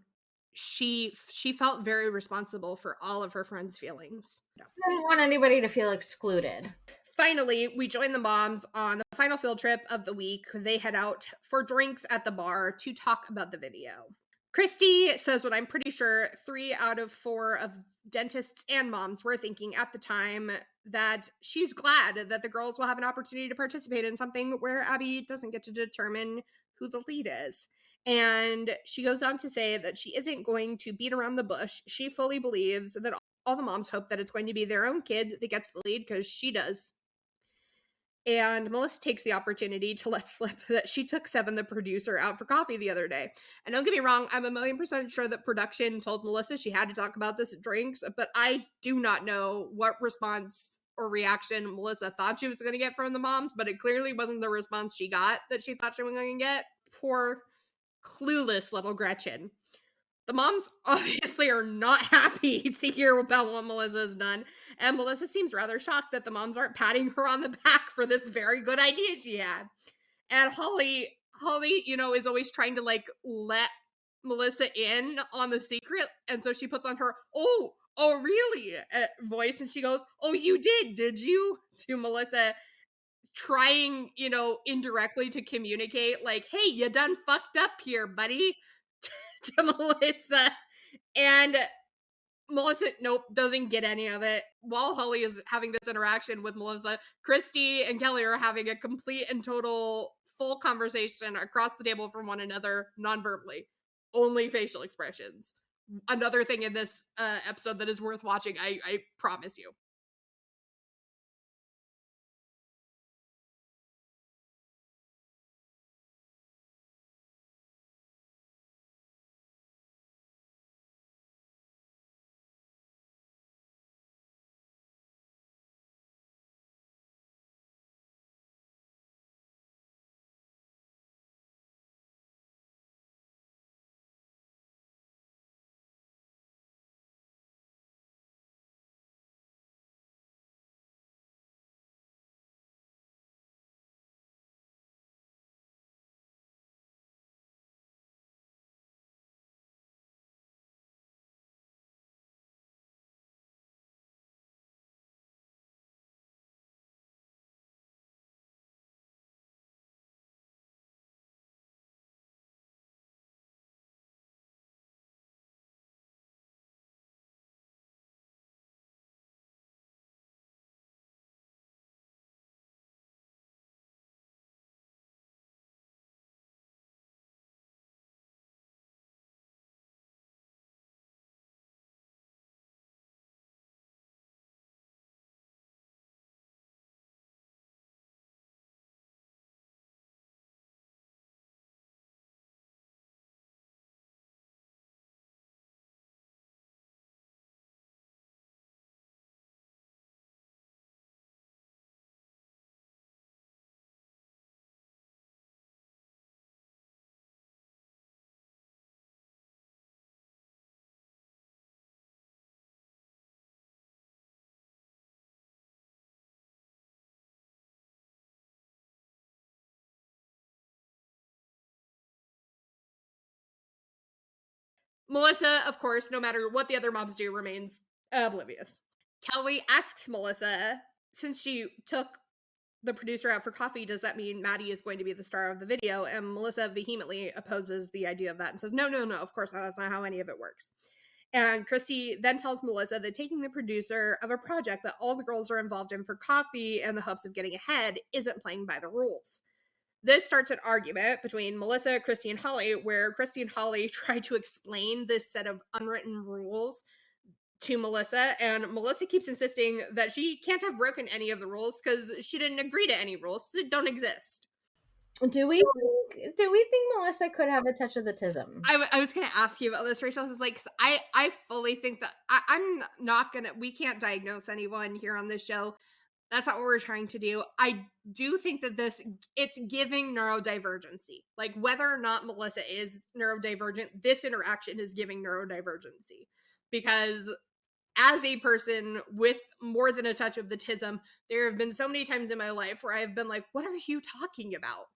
she felt very responsible for all of her friends' feelings. I didn't want anybody to feel excluded. Finally, we join the moms on the final field trip of the week. They head out for drinks at the bar to talk about the video. Christy says what I'm pretty sure 3 out of 4 of dentists and moms were thinking at the time, that she's glad that the girls will have an opportunity to participate in something where Abby doesn't get to determine who the lead is. And she goes on to say that she isn't going to beat around the bush. She fully believes that all the moms hope that it's going to be their own kid that gets the lead because she does. And Melissa takes the opportunity to let slip that she took Seven, the producer, out for coffee the other day. And don't get me wrong, I'm 1,000,000% sure that production told Melissa she had to talk about this at drinks, but I do not know what response or reaction Melissa thought she was going to get from the moms, but it clearly wasn't the response she got that she thought she was going to get. Poor, clueless little Gretchen. The moms obviously are not happy to hear about what Melissa has done, and Melissa seems rather shocked that the moms aren't patting her on the back for this very good idea she had. And Holly, is always trying to like let Melissa in on the secret, and so she puts on her oh really voice, and she goes, "Oh, you did you?" to Melissa, trying, indirectly to communicate like, "Hey, you done fucked up here, buddy," to Melissa. And Melissa, nope, doesn't get any of it. While Holly is having this interaction with Melissa, Christy and Kelly are having a complete and total full conversation across the table from one another, non-verbally. Only facial expressions. Another thing in this episode that is worth watching, I promise you. Melissa, of course, no matter what the other moms do, remains oblivious. Kelly asks Melissa, since she took the producer out for coffee, does that mean Maddie is going to be the star of the video? And Melissa vehemently opposes the idea of that and says, no, of course not. That's not how any of it works. And Christy then tells Melissa that taking the producer of a project that all the girls are involved in for coffee in the hopes of getting ahead isn't playing by the rules. This starts an argument between Melissa, Christy, and Holly, where Christy and Holly try to explain this set of unwritten rules to Melissa, and Melissa keeps insisting that she can't have broken any of the rules because she didn't agree to any rules that don't exist. Do we think Melissa could have a touch of the tism? I was going to ask you about this, Rachel. Is like, I fully think that I'm not going to, we can't diagnose anyone here on this show. That's not what we're trying to do. I do think that it's giving neurodivergency. Like, whether or not Melissa is neurodivergent, this interaction is giving neurodivergency. Because as a person with more than a touch of the tism, there have been so many times in my life where I've been like, what are you talking about?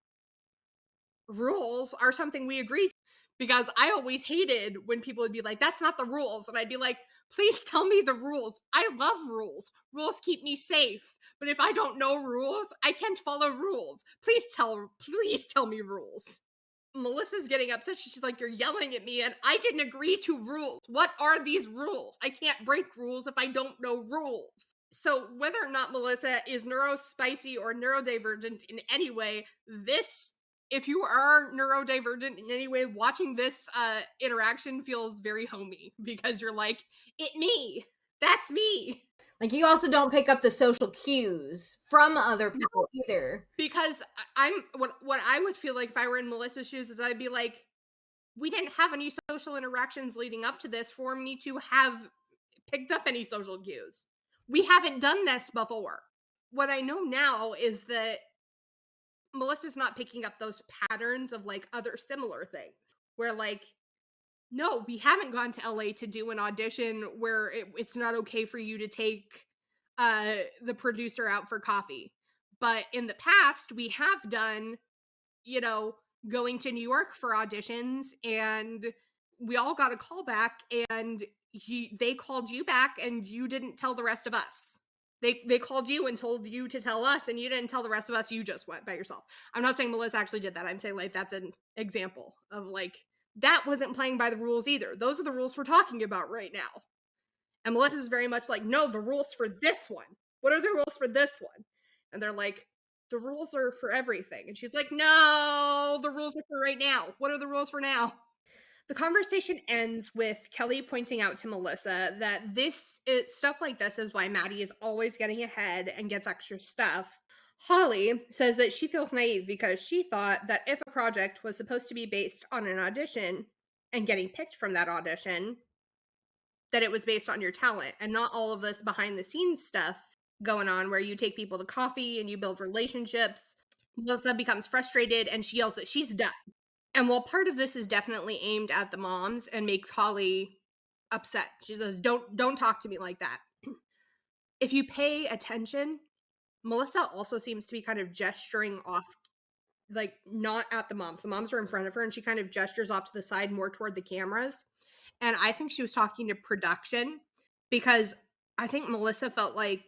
Rules are something we agree to. Because I always hated when people would be like, that's not the rules. And I'd be like, please tell me the rules. I love rules. Rules keep me safe. But if I don't know rules, I can't follow rules. Please tell me rules. Melissa's getting upset. She's like, you're yelling at me and I didn't agree to rules. What are these rules? I can't break rules if I don't know rules. So whether or not Melissa is neurospicy or neurodivergent in any way, if you are neurodivergent in any way, watching this interaction feels very homey because you're like, me. That's me. Like, you also don't pick up the social cues from other people either. Because what I would feel like if I were in Melissa's shoes is I'd be like, we didn't have any social interactions leading up to this for me to have picked up any social cues. We haven't done this before. What I know now is that Melissa's not picking up those patterns of like other similar things where like, no, we haven't gone to LA to do an audition where it's not okay for you to take the producer out for coffee. But in the past, we have done, going to New York for auditions, and we all got a call back, and they called you back, and you didn't tell the rest of us. They called you and told you to tell us, and you didn't tell the rest of us. You just went by yourself. I'm not saying Melissa actually did that. I'm saying like that's an example of like, that wasn't playing by the rules either. Those are the rules we're talking about right now. And Melissa is very much like, no, the rules for this one. What are the rules for this one? And they're like, the rules are for everything. And she's like, no, the rules are for right now. What are the rules for now? The conversation ends with Kelly pointing out to Melissa that stuff like this is why Maddie is always getting ahead and gets extra stuff. Holly says that she feels naive because she thought that if a project was supposed to be based on an audition and getting picked from that audition, that it was based on your talent and not all of this behind the scenes stuff going on where you take people to coffee and you build relationships. Melissa becomes frustrated and she yells that she's done. And while part of this is definitely aimed at the moms and makes Holly upset, she says, don't talk to me like that. If you pay attention, Melissa also seems to be kind of gesturing off, like not at the moms. The moms are in front of her and she kind of gestures off to the side more toward the cameras. And I think she was talking to production because I think Melissa felt like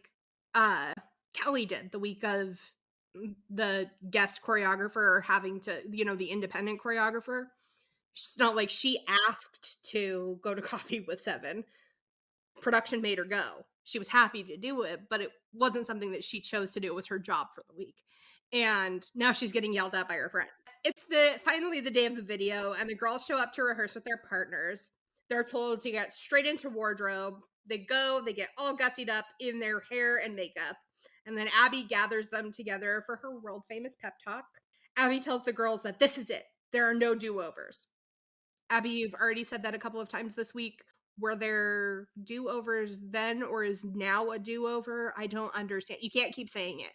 Kelly did the week of the guest choreographer having to, the independent choreographer. It's not like she asked to go to coffee with Seven. Production made her go. She was happy to do it, but it wasn't something that she chose to do. It was her job for the week. And now she's getting yelled at by her friends. It's finally the day of the video, and the girls show up to rehearse with their partners. They're told to get straight into wardrobe. They get all gussied up in their hair and makeup. And then Abby gathers them together for her world famous pep talk. Abby tells the girls that this is it. There are no do-overs. Abby, you've already said that a couple of times this week. Were there do-overs then, or is now a do-over? I don't understand. You can't keep saying it.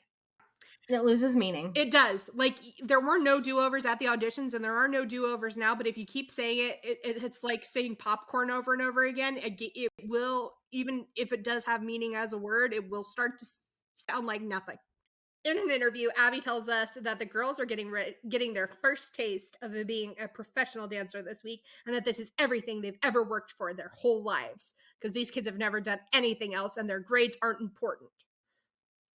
It loses meaning. It does. Like, there were no do-overs at the auditions, and there are no do-overs now, but if you keep saying it's like saying popcorn over and over again. It will, even if it does have meaning as a word, it will start to sound like nothing. In an interview, Abby tells us that the girls are getting their first taste of being a professional dancer this week, and that this is everything they've ever worked for their whole lives, because these kids have never done anything else and their grades aren't important.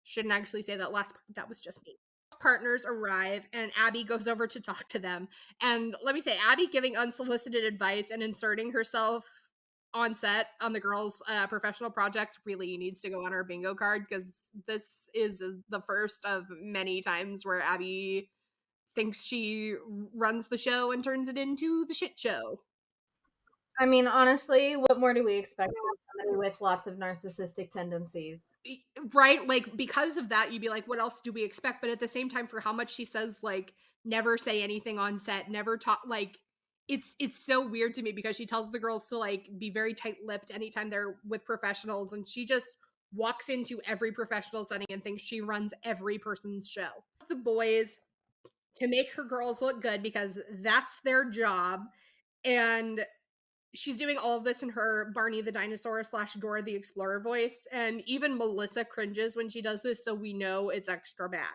Shouldn't actually say that last part. That was just me. Partners arrive and Abby goes over to talk to them. And let me say, Abby giving unsolicited advice and inserting herself on set on the girls' professional projects really needs to go on our bingo card, because this is the first of many times where Abby thinks she runs the show and turns it into the shit show. I mean, honestly, what more do we expect from somebody with lots of narcissistic tendencies? Right? Like, because of that, you'd be like, what else do we expect? But at the same time, for how much she says, like, never say anything on set, never talk, like, it's so weird to me, because she tells the girls to, like, be very tight-lipped anytime they're with professionals, and she just walks into every professional setting and thinks she runs every person's show. The boys to make her girls look good, because that's their job, and she's doing all of this in her Barney the Dinosaur / Dora the Explorer voice, and even Melissa cringes when she does this, so we know it's extra bad.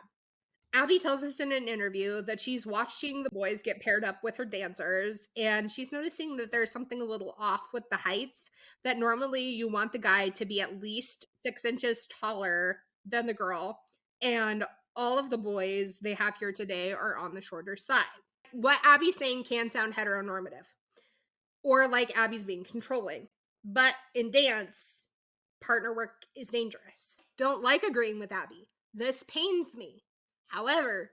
Abby tells us in an interview that she's watching the boys get paired up with her dancers, and she's noticing that there's something a little off with the heights, that normally you want the guy to be at least 6 inches taller than the girl, and all of the boys they have here today are on the shorter side. What Abby's saying can sound heteronormative, or like Abby's being controlling, but in dance, partner work is dangerous. Don't like agreeing with Abby. This pains me. However,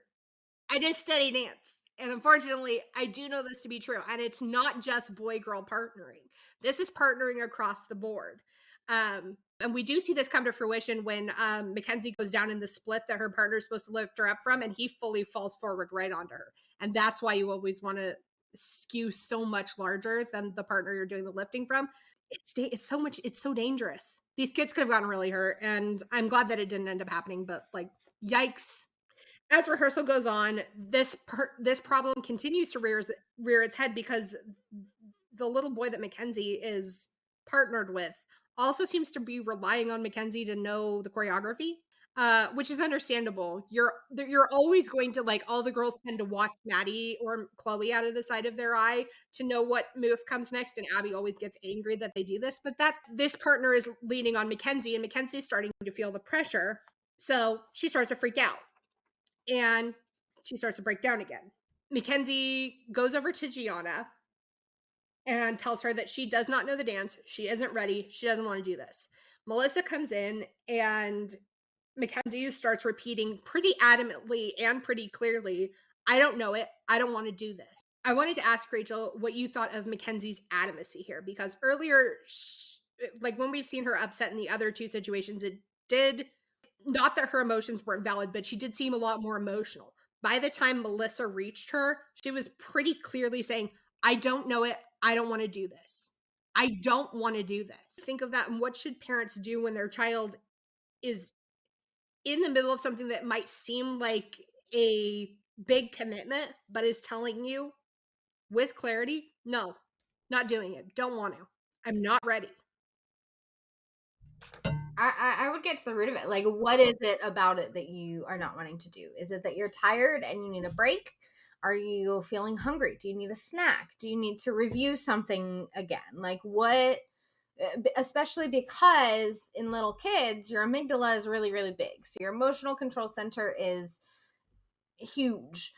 I just study dance, and unfortunately, I do know this to be true, and it's not just boy-girl partnering. This is partnering across the board. And we do see this come to fruition when Mackenzie goes down in the split that her partner's supposed to lift her up from, and he fully falls forward right onto her. And that's why you always want to skew so much larger than the partner you're doing the lifting from. It's so dangerous. These kids could have gotten really hurt, and I'm glad that it didn't end up happening, but like, yikes. As rehearsal goes on, this problem continues to rear its head, because the little boy that Mackenzie is partnered with also seems to be relying on Mackenzie to know the choreography, which is understandable. You're always going to, like, all the girls tend to watch Maddie or Chloe out of the side of their eye to know what move comes next, and Abby always gets angry that they do this, but that this partner is leaning on Mackenzie, and Mackenzie's starting to feel the pressure, so she starts to freak out. And she starts to break down again. Mackenzie goes over to Gianna and tells her that she does not know the dance. She isn't ready. She doesn't want to do this. Melissa comes in, and Mackenzie starts repeating pretty adamantly and pretty clearly, I don't know it. I don't want to do this. I wanted to ask Rachel what you thought of Mackenzie's adamancy here, because earlier, like when we've seen her upset in the other two situations, it did, not that her emotions weren't valid, but she did seem a lot more emotional. By the time Melissa reached her, she was pretty clearly saying, I don't know it. I don't want to do this. I don't want to do this. Think of that, and what should parents do when their child is in the middle of something that might seem like a big commitment, but is telling you with clarity, no, not doing it. Don't want to. I'm not ready. I would get to the root of it. Like, what is it about it that you are not wanting to do? Is it that you're tired and you need a break? Are you feeling hungry? Do you need a snack? Do you need to review something again? Like, what? Especially because in little kids, your amygdala is really, really big. So your emotional control center is huge.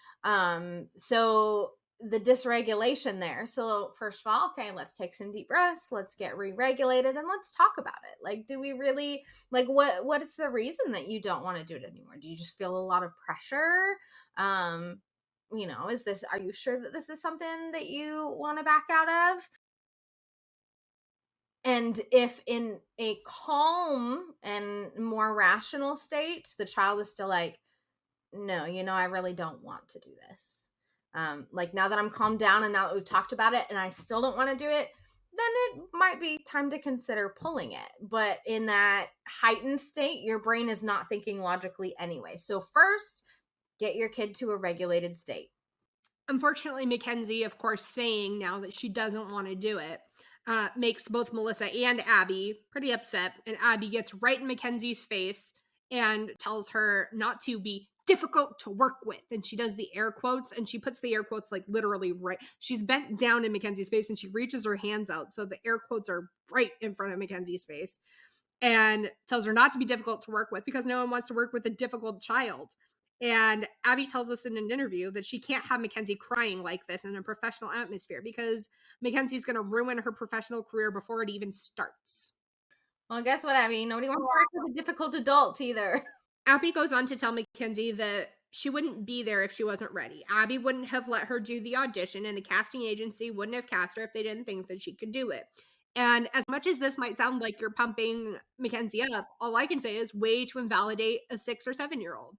So the dysregulation there. So first of all, okay, let's take some deep breaths. Let's get re-regulated and let's talk about it. Like, do we really, like, what is the reason that you don't want to do it anymore? Do you just feel a lot of pressure? Are you sure that this is something that you want to back out of? And if in a calm and more rational state, the child is still like, no, I really don't want to do this. Like, now that I'm calmed down and now that we've talked about it and I still don't want to do it, then it might be time to consider pulling it. But in that heightened state, your brain is not thinking logically anyway. So first, get your kid to a regulated state. Unfortunately, Mackenzie, of course, saying now that she doesn't want to do it, makes both Melissa and Abby pretty upset. And Abby gets right in Mackenzie's face and tells her not to be difficult to work with. And she does the air quotes, and she puts the air quotes like literally right. She's bent down in Mackenzie's face and she reaches her hands out. So the air quotes are right in front of Mackenzie's face, and tells her not to be difficult to work with because no one wants to work with a difficult child. And Abby tells us in an interview that she can't have Mackenzie crying like this in a professional atmosphere because Mackenzie's going to ruin her professional career before it even starts. Well, guess what, Abby? Nobody wants to work with a difficult adult either. Abby goes on to tell Mackenzie that she wouldn't be there if she wasn't ready. Abby wouldn't have let her do the audition, and the casting agency wouldn't have cast her if they didn't think that she could do it. And as much as this might sound like you're pumping Mackenzie up, all I can say is way to invalidate a 6 or 7-year-old,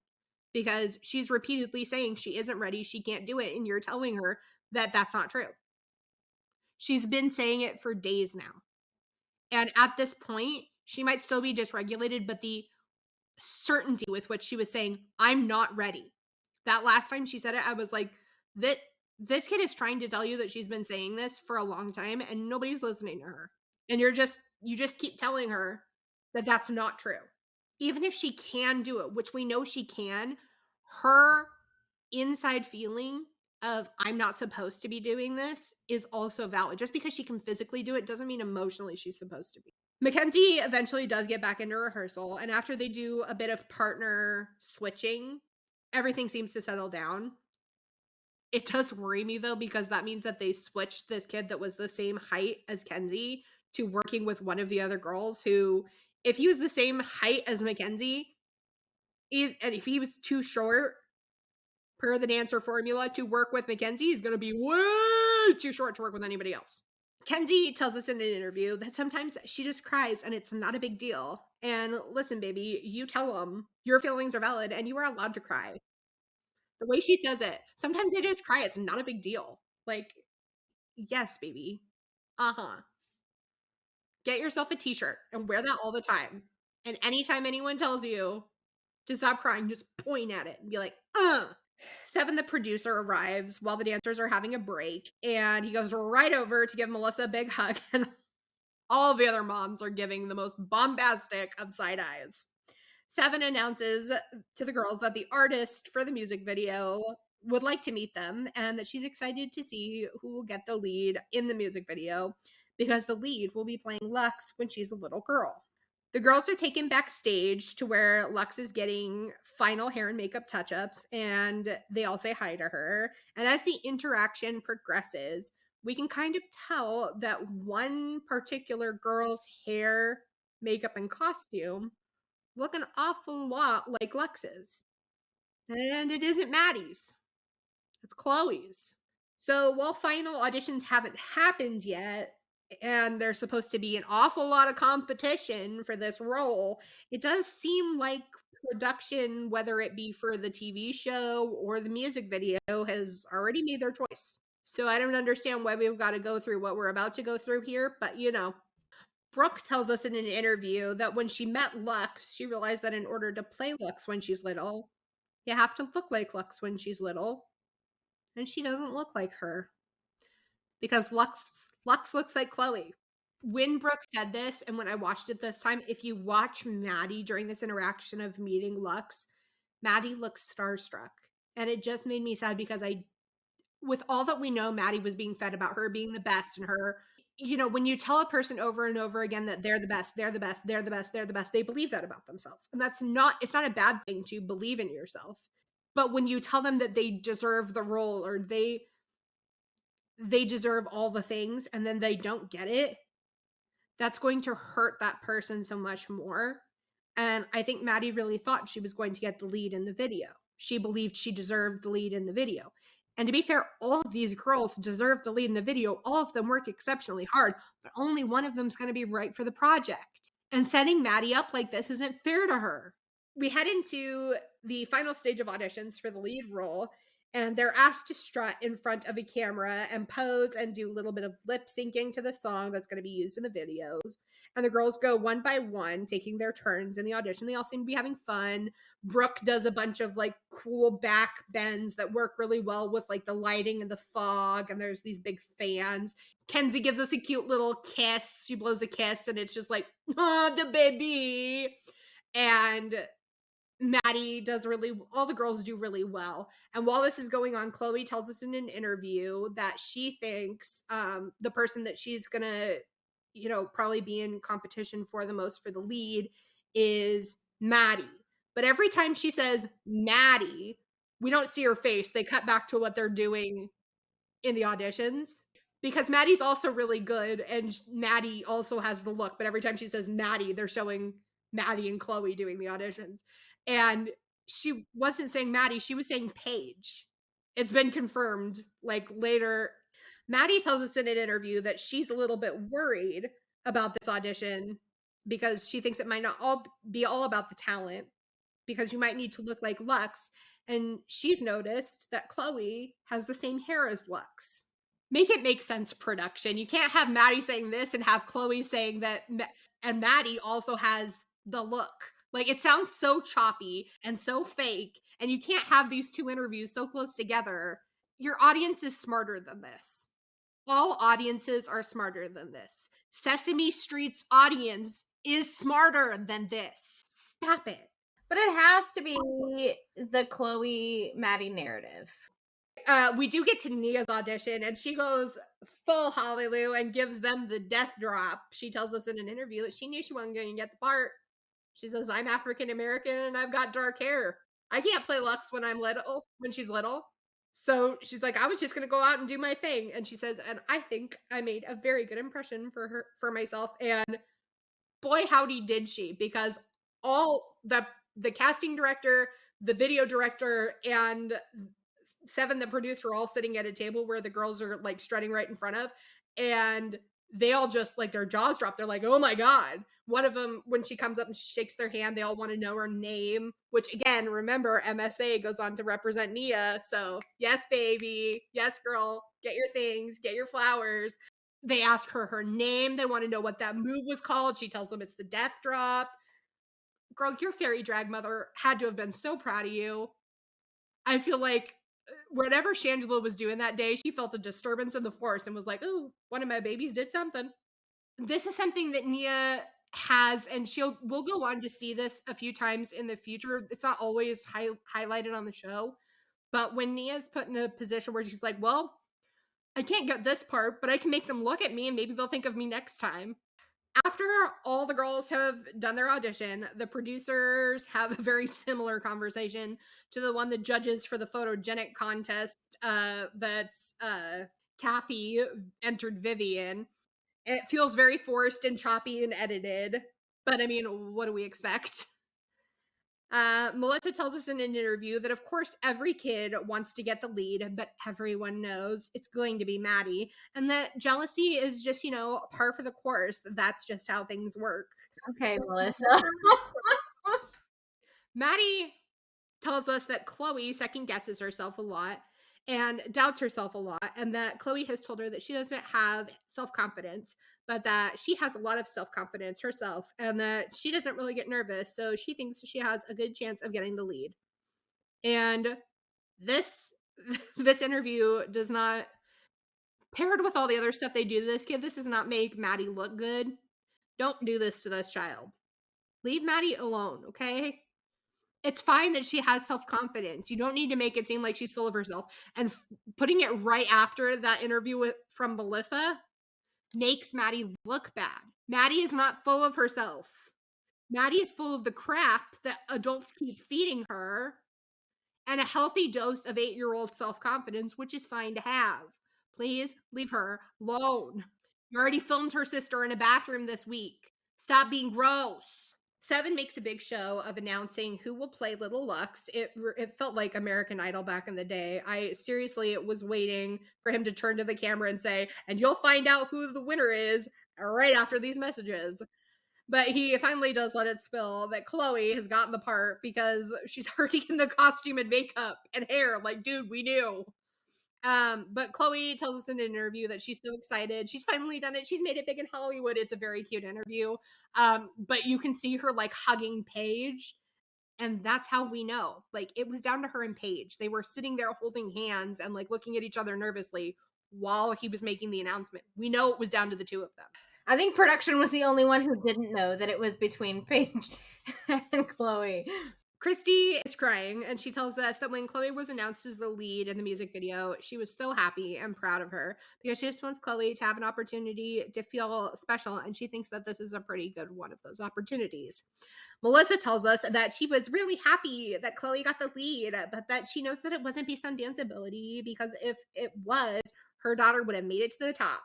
because she's repeatedly saying she isn't ready, she can't do it, and you're telling her that that's not true. She's been saying it for days now. And at this point, she might still be dysregulated, but the certainty with which she was saying, I'm not ready. That last time she said it, I was like, this kid is trying to tell you that she's been saying this for a long time and nobody's listening to her. And you just keep telling her that that's not true. Even if she can do it, which we know she can, her inside feeling of I'm not supposed to be doing this is also valid. Just because she can physically do it doesn't mean emotionally she's supposed to be. Mackenzie eventually does get back into rehearsal, and after they do a bit of partner switching, everything seems to settle down. It does worry me though, because that means that they switched this kid that was the same height as Kenzie to working with one of the other girls who, if he was the same height as Mackenzie, and if he was too short per the dancer formula to work with Mackenzie, he's going to be way too short to work with anybody else. Kenzie tells us in an interview that sometimes she just cries and it's not a big deal. And listen, baby, you tell them your feelings are valid and you are allowed to cry. The way she says it, sometimes I just cry. It's not a big deal. Like, yes, baby. Uh-huh. Get yourself a t-shirt and wear that all the time. And anytime anyone tells you to stop crying, just point at it and be like, 7, the producer, arrives while the dancers are having a break, and he goes right over to give Melissa a big hug, and all the other moms are giving the most bombastic of side eyes. 7 announces to the girls that the artist for the music video would like to meet them and that she's excited to see who will get the lead in the music video because the lead will be playing Lux when she's a little girl. The girls are taken backstage to where Lux is getting final hair and makeup touch-ups, and they all say hi to her. And as the interaction progresses, we can kind of tell that one particular girl's hair, makeup, and costume look an awful lot like Lux's. And it isn't Maddie's. It's Chloe's. So while final auditions haven't happened yet, and there's supposed to be an awful lot of competition for this role, it does seem like production, whether it be for the TV show or the music video, has already made their choice. So I don't understand why we've got to go through what we're about to go through here, but you know. Brooke tells us in an interview that when she met Lux, she realized that in order to play Lux when she's little, you have to look like Lux when she's little. And she doesn't look like her. Because Lux looks like Chloe. When Brooke said this, and when I watched it this time, if you watch Maddie during this interaction of meeting Lux, Maddie looks starstruck. And it just made me sad because with all that we know, Maddie was being fed about her being the best and her, you know, when you tell a person over and over again that they're the best, they're the best, they're the best, they're the best, they believe that about themselves. And it's not a bad thing to believe in yourself. But when you tell them that they deserve the role or they deserve all the things and then they don't get it, that's going to hurt that person so much more. And I think Maddie really thought she was going to get the lead in the video. She believed she deserved the lead in the video. And to be fair, all of these girls deserve the lead in the video. All of them work exceptionally hard, but only one of them is going to be right for the project. And setting Maddie up like this isn't fair to her. We head into the final stage of auditions for the lead role, and they're asked to strut in front of a camera and pose and do a little bit of lip syncing to the song that's going to be used in the videos. And the girls go one by one, taking their turns in the audition. They all seem to be having fun. Brooke does a bunch of like cool back bends that work really well with like the lighting and the fog. And there's these big fans. Kenzie gives us a cute little kiss. She blows a kiss and it's just like, oh, the baby. And Maddie does all the girls do really well. And while this is going on, Chloe tells us in an interview that she thinks the person that she's gonna, probably be in competition for the most for the lead is Maddie. But every time she says Maddie, we don't see her face. They cut back to what they're doing in the auditions. Because Maddie's also really good, and Maddie also has the look. But every time she says Maddie, they're showing Maddie and Chloe doing the auditions. And she wasn't saying Maddie, she was saying Paige. It's been confirmed, like, later. Maddie tells us in an interview that she's a little bit worried about this audition because she thinks it might not be all about the talent, because you might need to look like Lux. And she's noticed that Chloe has the same hair as Lux. Make it make sense, production. You can't have Maddie saying this and have Chloe saying that, and Maddie also has the look. Like, it sounds so choppy and so fake, and you can't have these two interviews so close together. Your audience is smarter than this. All audiences are smarter than this. Sesame Street's audience is smarter than this. Stop it. But it has to be the Chloe Maddie narrative. We do get to Nia's audition, and she goes full hallelujah and gives them the death drop. She tells us in an interview that she knew she wasn't going to get the part. She says, I'm African American and I've got dark hair. I can't play Lux when she's little. So she's like, I was just going to go out and do my thing. And she says, and I think I made a very good impression for myself. And boy, howdy did she, because all the casting director, the video director, and Seven, the producer, are all sitting at a table where the girls are like strutting right in front of, and they all just like their jaws drop. They're like, oh my God. One of them, when she comes up and shakes their hand, they all want to know her name, which again, remember, MSA goes on to represent Nia. So yes, baby. Yes, girl, get your things, get your flowers. They ask her name. They want to know what that move was called. She tells them it's the death drop. Girl, your fairy drag mother had to have been so proud of you. I feel like whatever Shangela was doing that day, she felt a disturbance in the force and was like, ooh, one of my babies did something. This is something that Nia has, and we'll go on to see this a few times in the future. It's not always highlighted on the show, but when Nia's put in a position where she's like, well, I can't get this part, but I can make them look at me and maybe they'll think of me next time. After all the girls have done their audition, the producers have a very similar conversation to the one the judges for the photogenic contest that Kathy entered Vivian. It feels very forced and choppy and edited, but I mean, what do we expect? Melissa tells us in an interview that of course every kid wants to get the lead, but everyone knows it's going to be Maddie, and that jealousy is just, par for the course. That's just how things work. Okay, Melissa. Maddie tells us that Chloe second guesses herself a lot and doubts herself a lot, and that Chloe has told her that she doesn't have self-confidence, but that she has a lot of self-confidence herself, and that she doesn't really get nervous, so she thinks she has a good chance of getting the lead. And this interview does not, paired with all the other stuff they do to this kid, this does not make Maddie look good. Don't do this to this child. Leave Maddie alone, okay? It's fine that she has self-confidence. You don't need to make it seem like she's full of herself. And putting it right after that interview from Melissa makes Maddie look bad. Maddie is not full of herself. Maddie is full of the crap that adults keep feeding her, and a healthy dose of 8-year-old self-confidence, which is fine to have. Please leave her alone. You already filmed her sister in a bathroom this week. Stop being gross. Seven makes a big show of announcing who will play Little Lux. It felt like American Idol back in the day. I seriously was waiting for him to turn to the camera and say, and you'll find out who the winner is right after these messages. But he finally does let it spill that Chloe has gotten the part because she's already in the costume and makeup and hair. Like, dude, we knew. But Chloe tells us in an interview that she's so excited. She's finally done it. She's made it big in Hollywood. It's a very cute interview. But you can see her like hugging Paige, and that's how we know. Like, it was down to her and Paige. They were sitting there holding hands and like looking at each other nervously while he was making the announcement. We know it was down to the two of them. I think production was the only one who didn't know that it was between Paige and Chloe. Christy is crying, and she tells us that when Chloe was announced as the lead in the music video, she was so happy and proud of her because she just wants Chloe to have an opportunity to feel special, and she thinks that this is a pretty good one of those opportunities. Melissa tells us that she was really happy that Chloe got the lead, but that she knows that it wasn't based on dance ability because if it was, her daughter would have made it to the top.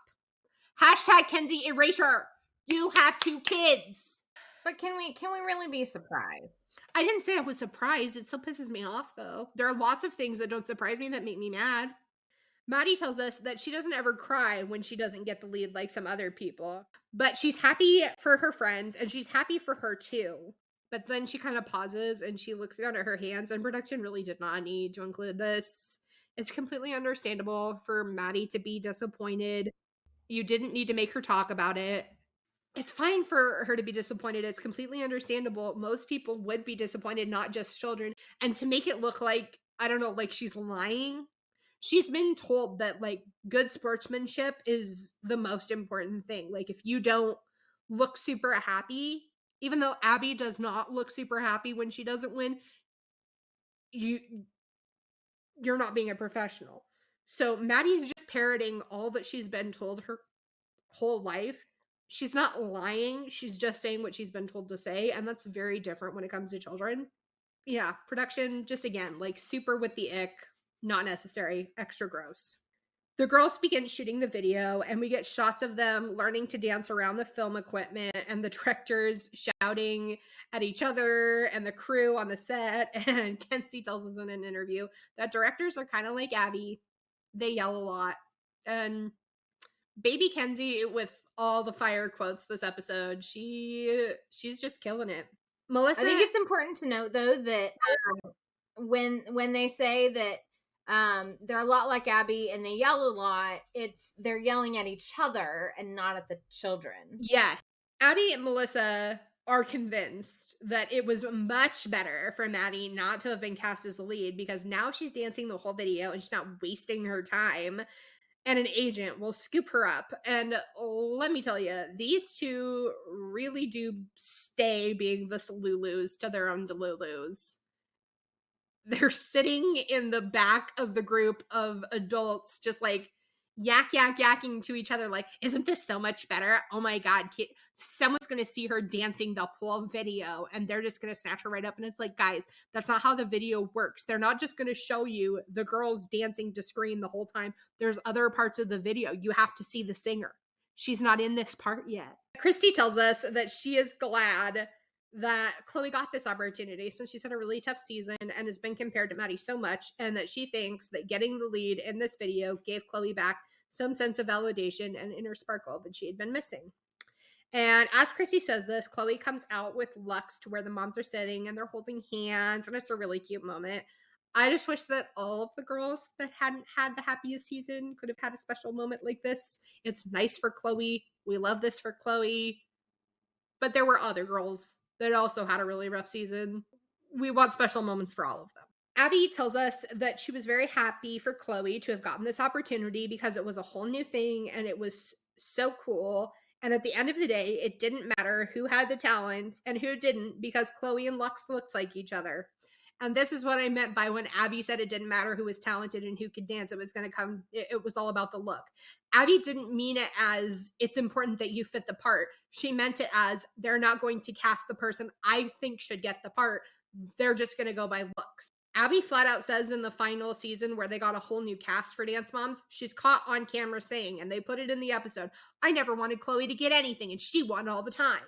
Hashtag Kenzie Erasure. You have 2 kids. But can we really be surprised? I didn't say I was surprised. It still pisses me off, though. There are lots of things that don't surprise me that make me mad. Maddie tells us that she doesn't ever cry when she doesn't get the lead like some other people, but she's happy for her friends and she's happy for her too. But then she kind of pauses and she looks down at her hands, and production really did not need to include this. It's completely understandable for Maddie to be disappointed. You didn't need to make her talk about it. It's fine for her to be disappointed. It's completely understandable. Most people would be disappointed, not just children. And to make it look like, I don't know, like she's lying. She's been told that like good sportsmanship is the most important thing. Like if you don't look super happy, even though Abby does not look super happy when she doesn't win, you're not being a professional. So Maddie's just parroting all that she's been told her whole life. She's not lying. She's just saying what she's been told to say. And that's very different when it comes to children. Yeah, production, just again, like super with the ick, not necessary, extra gross. The girls begin shooting the video, and we get shots of them learning to dance around the film equipment and the directors shouting at each other and the crew on the set. And Kacie tells us in an interview that directors are kind of like Abby. They yell a lot. And baby Kenzie, with all the fire quotes this episode, she's just killing it. Melissa, I think it's important to note though that when they say that they're a lot like Abby and they yell a lot, they're yelling at each other and not at the children. Yeah, Abby and Melissa are convinced that it was much better for Maddie not to have been cast as the lead because now she's dancing the whole video and she's not wasting her time. And an agent will scoop her up. And let me tell you, these two really do stay being the Lulus to their own Delulus. They're sitting in the back of the group of adults, just like yakking to each other, like, isn't this so much better? Oh my God, someone's going to see her dancing the whole video and they're just going to snatch her right up. And it's like, guys, that's not how the video works. They're not just going to show you the girls dancing to screen the whole time. There's other parts of the video. You have to see the singer. She's not in this part yet. Christy tells us that she is glad that Chloe got this opportunity since she's had a really tough season and has been compared to Maddie so much, and that she thinks that getting the lead in this video gave Chloe back some sense of validation and inner sparkle that she had been missing. And as Christy says this, Chloe comes out with Lux to where the moms are sitting and they're holding hands, and it's a really cute moment. I just wish that all of the girls that hadn't had the happiest season could have had a special moment like this. It's nice for Chloe. We love this for Chloe. But there were other girls that also had a really rough season. We want special moments for all of them. Abby tells us that she was very happy for Chloe to have gotten this opportunity because it was a whole new thing and it was so cool. And at the end of the day, it didn't matter who had the talent and who didn't because Chloe and Lux looked like each other. And this is what I meant by when Abby said it didn't matter who was talented and who could dance. It was going to come, it was all about the look. Abby didn't mean it as it's important that you fit the part. She meant it as they're not going to cast the person I think should get the part. They're just going to go by looks. Abby flat out says in the final season where they got a whole new cast for Dance Moms, she's caught on camera saying, and they put it in the episode, I never wanted Chloe to get anything and she won all the time.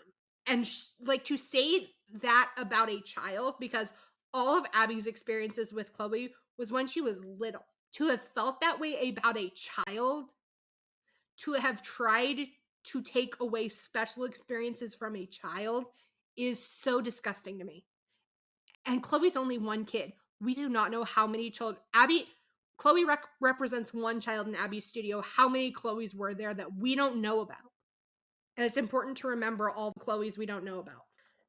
And like to say that about a child, because all of Abby's experiences with Chloe was when she was little. To have felt that way about a child, to have tried to take away special experiences from a child is so disgusting to me. And Chloe's only one kid. We do not know how many children. Chloe represents one child in Abby's studio. How many Chloes were there that we don't know about? And it's important to remember all the Chloes we don't know about.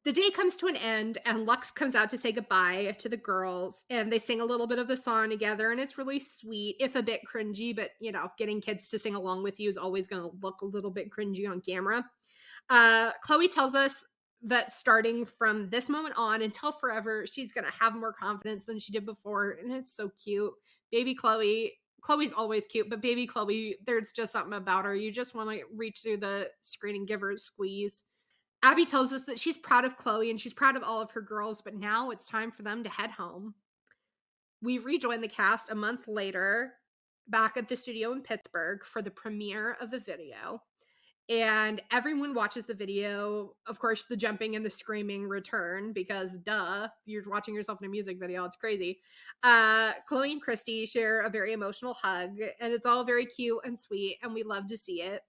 The day comes to an end and Lux comes out to say goodbye to the girls and they sing a little bit of the song together and it's really sweet, if a bit cringy, but you know, getting kids to sing along with you is always going to look a little bit cringy on camera. Chloe tells us that starting from this moment on until forever, she's going to have more confidence than she did before. And it's so cute. Baby Chloe's always cute, but baby Chloe, there's just something about her. You just want to reach through the screen and give her a squeeze. Abby tells us that she's proud of Chloe and she's proud of all of her girls, but now it's time for them to head home. We rejoin the cast a month later back at the studio in Pittsburgh for the premiere of the video. And everyone watches the video. Of course, the jumping and the screaming return because, duh, you're watching yourself in a music video. It's crazy. Chloe and Christy share a very emotional hug, and it's all very cute and sweet, and we love to see it.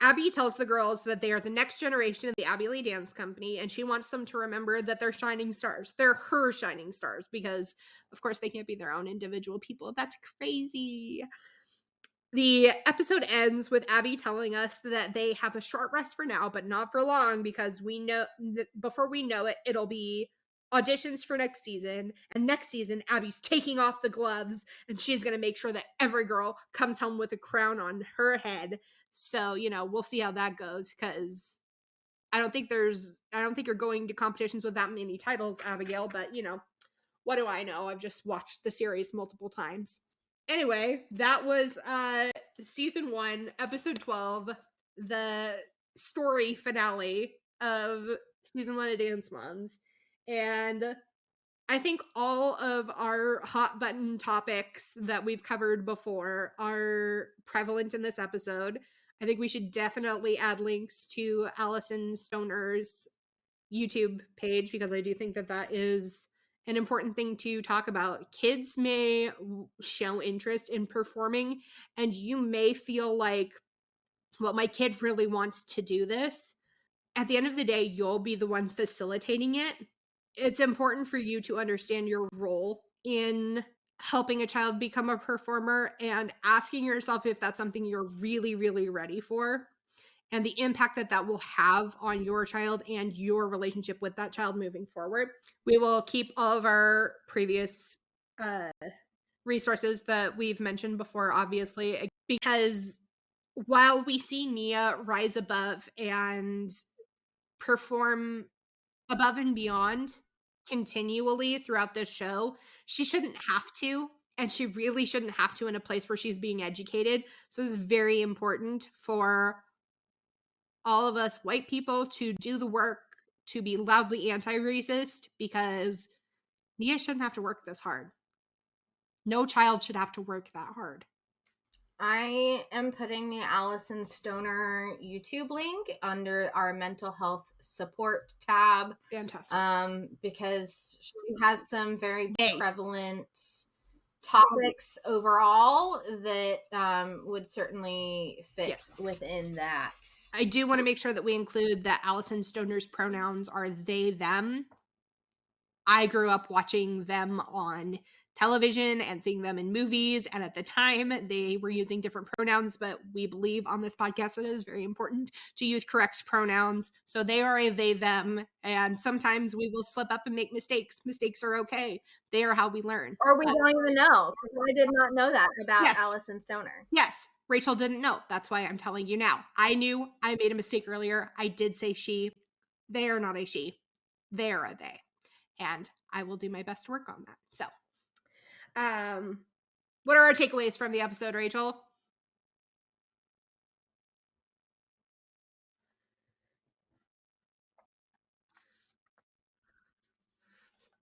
Abby tells the girls that they are the next generation of the Abby Lee Dance Company, and she wants them to remember that they're shining stars. They're her shining stars because, of course, they can't be their own individual people. That's crazy. The episode ends with Abby telling us that they have a short rest for now, but not for long, because we know before we know it, it'll be auditions for next season. And next season, Abby's taking off the gloves and she's going to make sure that every girl comes home with a crown on her head. So, we'll see how that goes, because I don't think you're going to competitions with that many titles, Abigail, but what do I know? I've just watched the series multiple times. Anyway, that was season 1, episode 12, the story finale of season 1 of Dance Moms. And I think all of our hot button topics that we've covered before are prevalent in this episode. I think we should definitely add links to Allison Stoner's YouTube page, because I do think that is an important thing to talk about. Kids may show interest in performing, and you may feel like, well, my kid really wants to do this. At the end of the day, you'll be the one facilitating it. It's important for you to understand your role in helping a child become a performer and asking yourself if that's something you're really, really ready for, and the impact that will have on your child and your relationship with that child moving forward. We will keep all of our previous resources that we've mentioned before, obviously, because while we see Nia rise above and perform above and beyond continually throughout this show, she shouldn't have to, and she really shouldn't have to in a place where she's being educated. So it's very important for all of us white people to do the work to be loudly anti-racist, because Nia shouldn't have to work this hard. No child should have to work that hard. I am putting the Allison Stoner YouTube link under our mental health support tab. Fantastic. Because she has some very prevalent topics overall that would certainly fit within that. I do want to make sure that we include that Allison Stoner's pronouns are they, them. I grew up watching them on television and seeing them in movies, and at the time they were using different pronouns, but we believe on this podcast that it is very important to use correct pronouns. So they are a they, them, and sometimes we will slip up and make mistakes. Mistakes are okay. They are how we learn. Or we don't even know, because I did not know that about Allison Stoner. Yes, Rachel didn't know. That's why I'm telling you now. I knew I made a mistake earlier. I did say she. They are not a she. They are a they. And I will do my best to work on that. So, what are our takeaways from the episode, Rachel?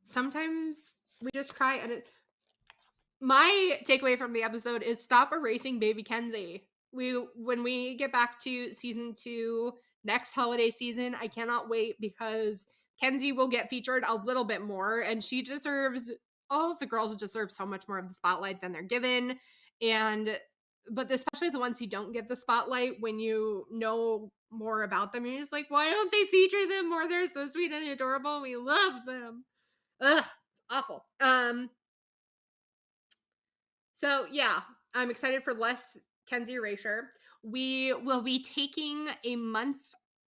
Sometimes we just cry, and my takeaway from the episode is stop erasing baby Kenzie. When we get back to season 2 next holiday season, I cannot wait, because Kenzie will get featured a little bit more, and she deserves, all of the girls deserve so much more of the spotlight than they're given. But especially the ones who don't get the spotlight, when you know more about them, you're just like, why don't they feature them more? They're so sweet and adorable. We love them. Ugh, it's awful. So yeah, I'm excited for less Kenzie erasure. We will be taking a month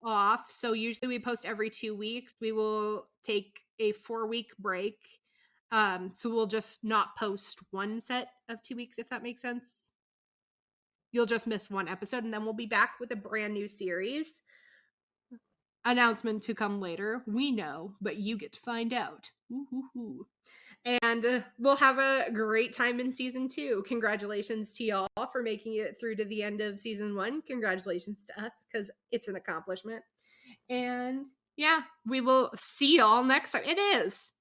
off. So usually we post every 2 weeks. We will take a 4-week break. So we'll just not post one set of 2 weeks, if that makes sense. You'll just miss one episode, and then we'll be back with a brand new series. announcement to come later. We know, but you get to find out. Ooh. And we'll have a great time in season 2. Congratulations to y'all for making it through to the end of season 1. Congratulations to us, because it's an accomplishment. And yeah, we will see y'all next time. It is.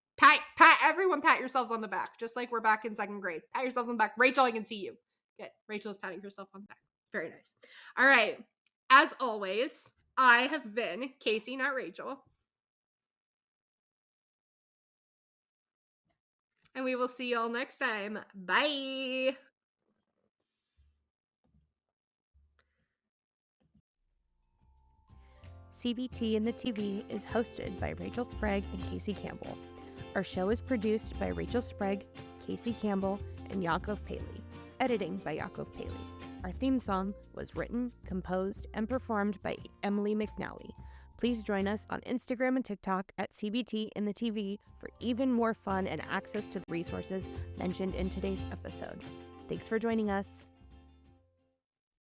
Everyone pat yourselves on the back, just like we're back in 2nd grade. Pat yourselves on the back. Rachel, I can see you. Good. Rachel is patting herself on the back. Very nice. All right. As always, I have been Kacie, not Rachel. And we will see y'all next time. Bye. CBT in the TV is hosted by Rachel Sprague and Kacie Campbell. Our show is produced by Rachel Sprague, Kacie Campbell, and Yakov Paley. Editing by Yakov Paley. Our theme song was written, composed, and performed by Emily McNally. Please join us on Instagram and TikTok at CBT in the TV for even more fun and access to the resources mentioned in today's episode. Thanks for joining us.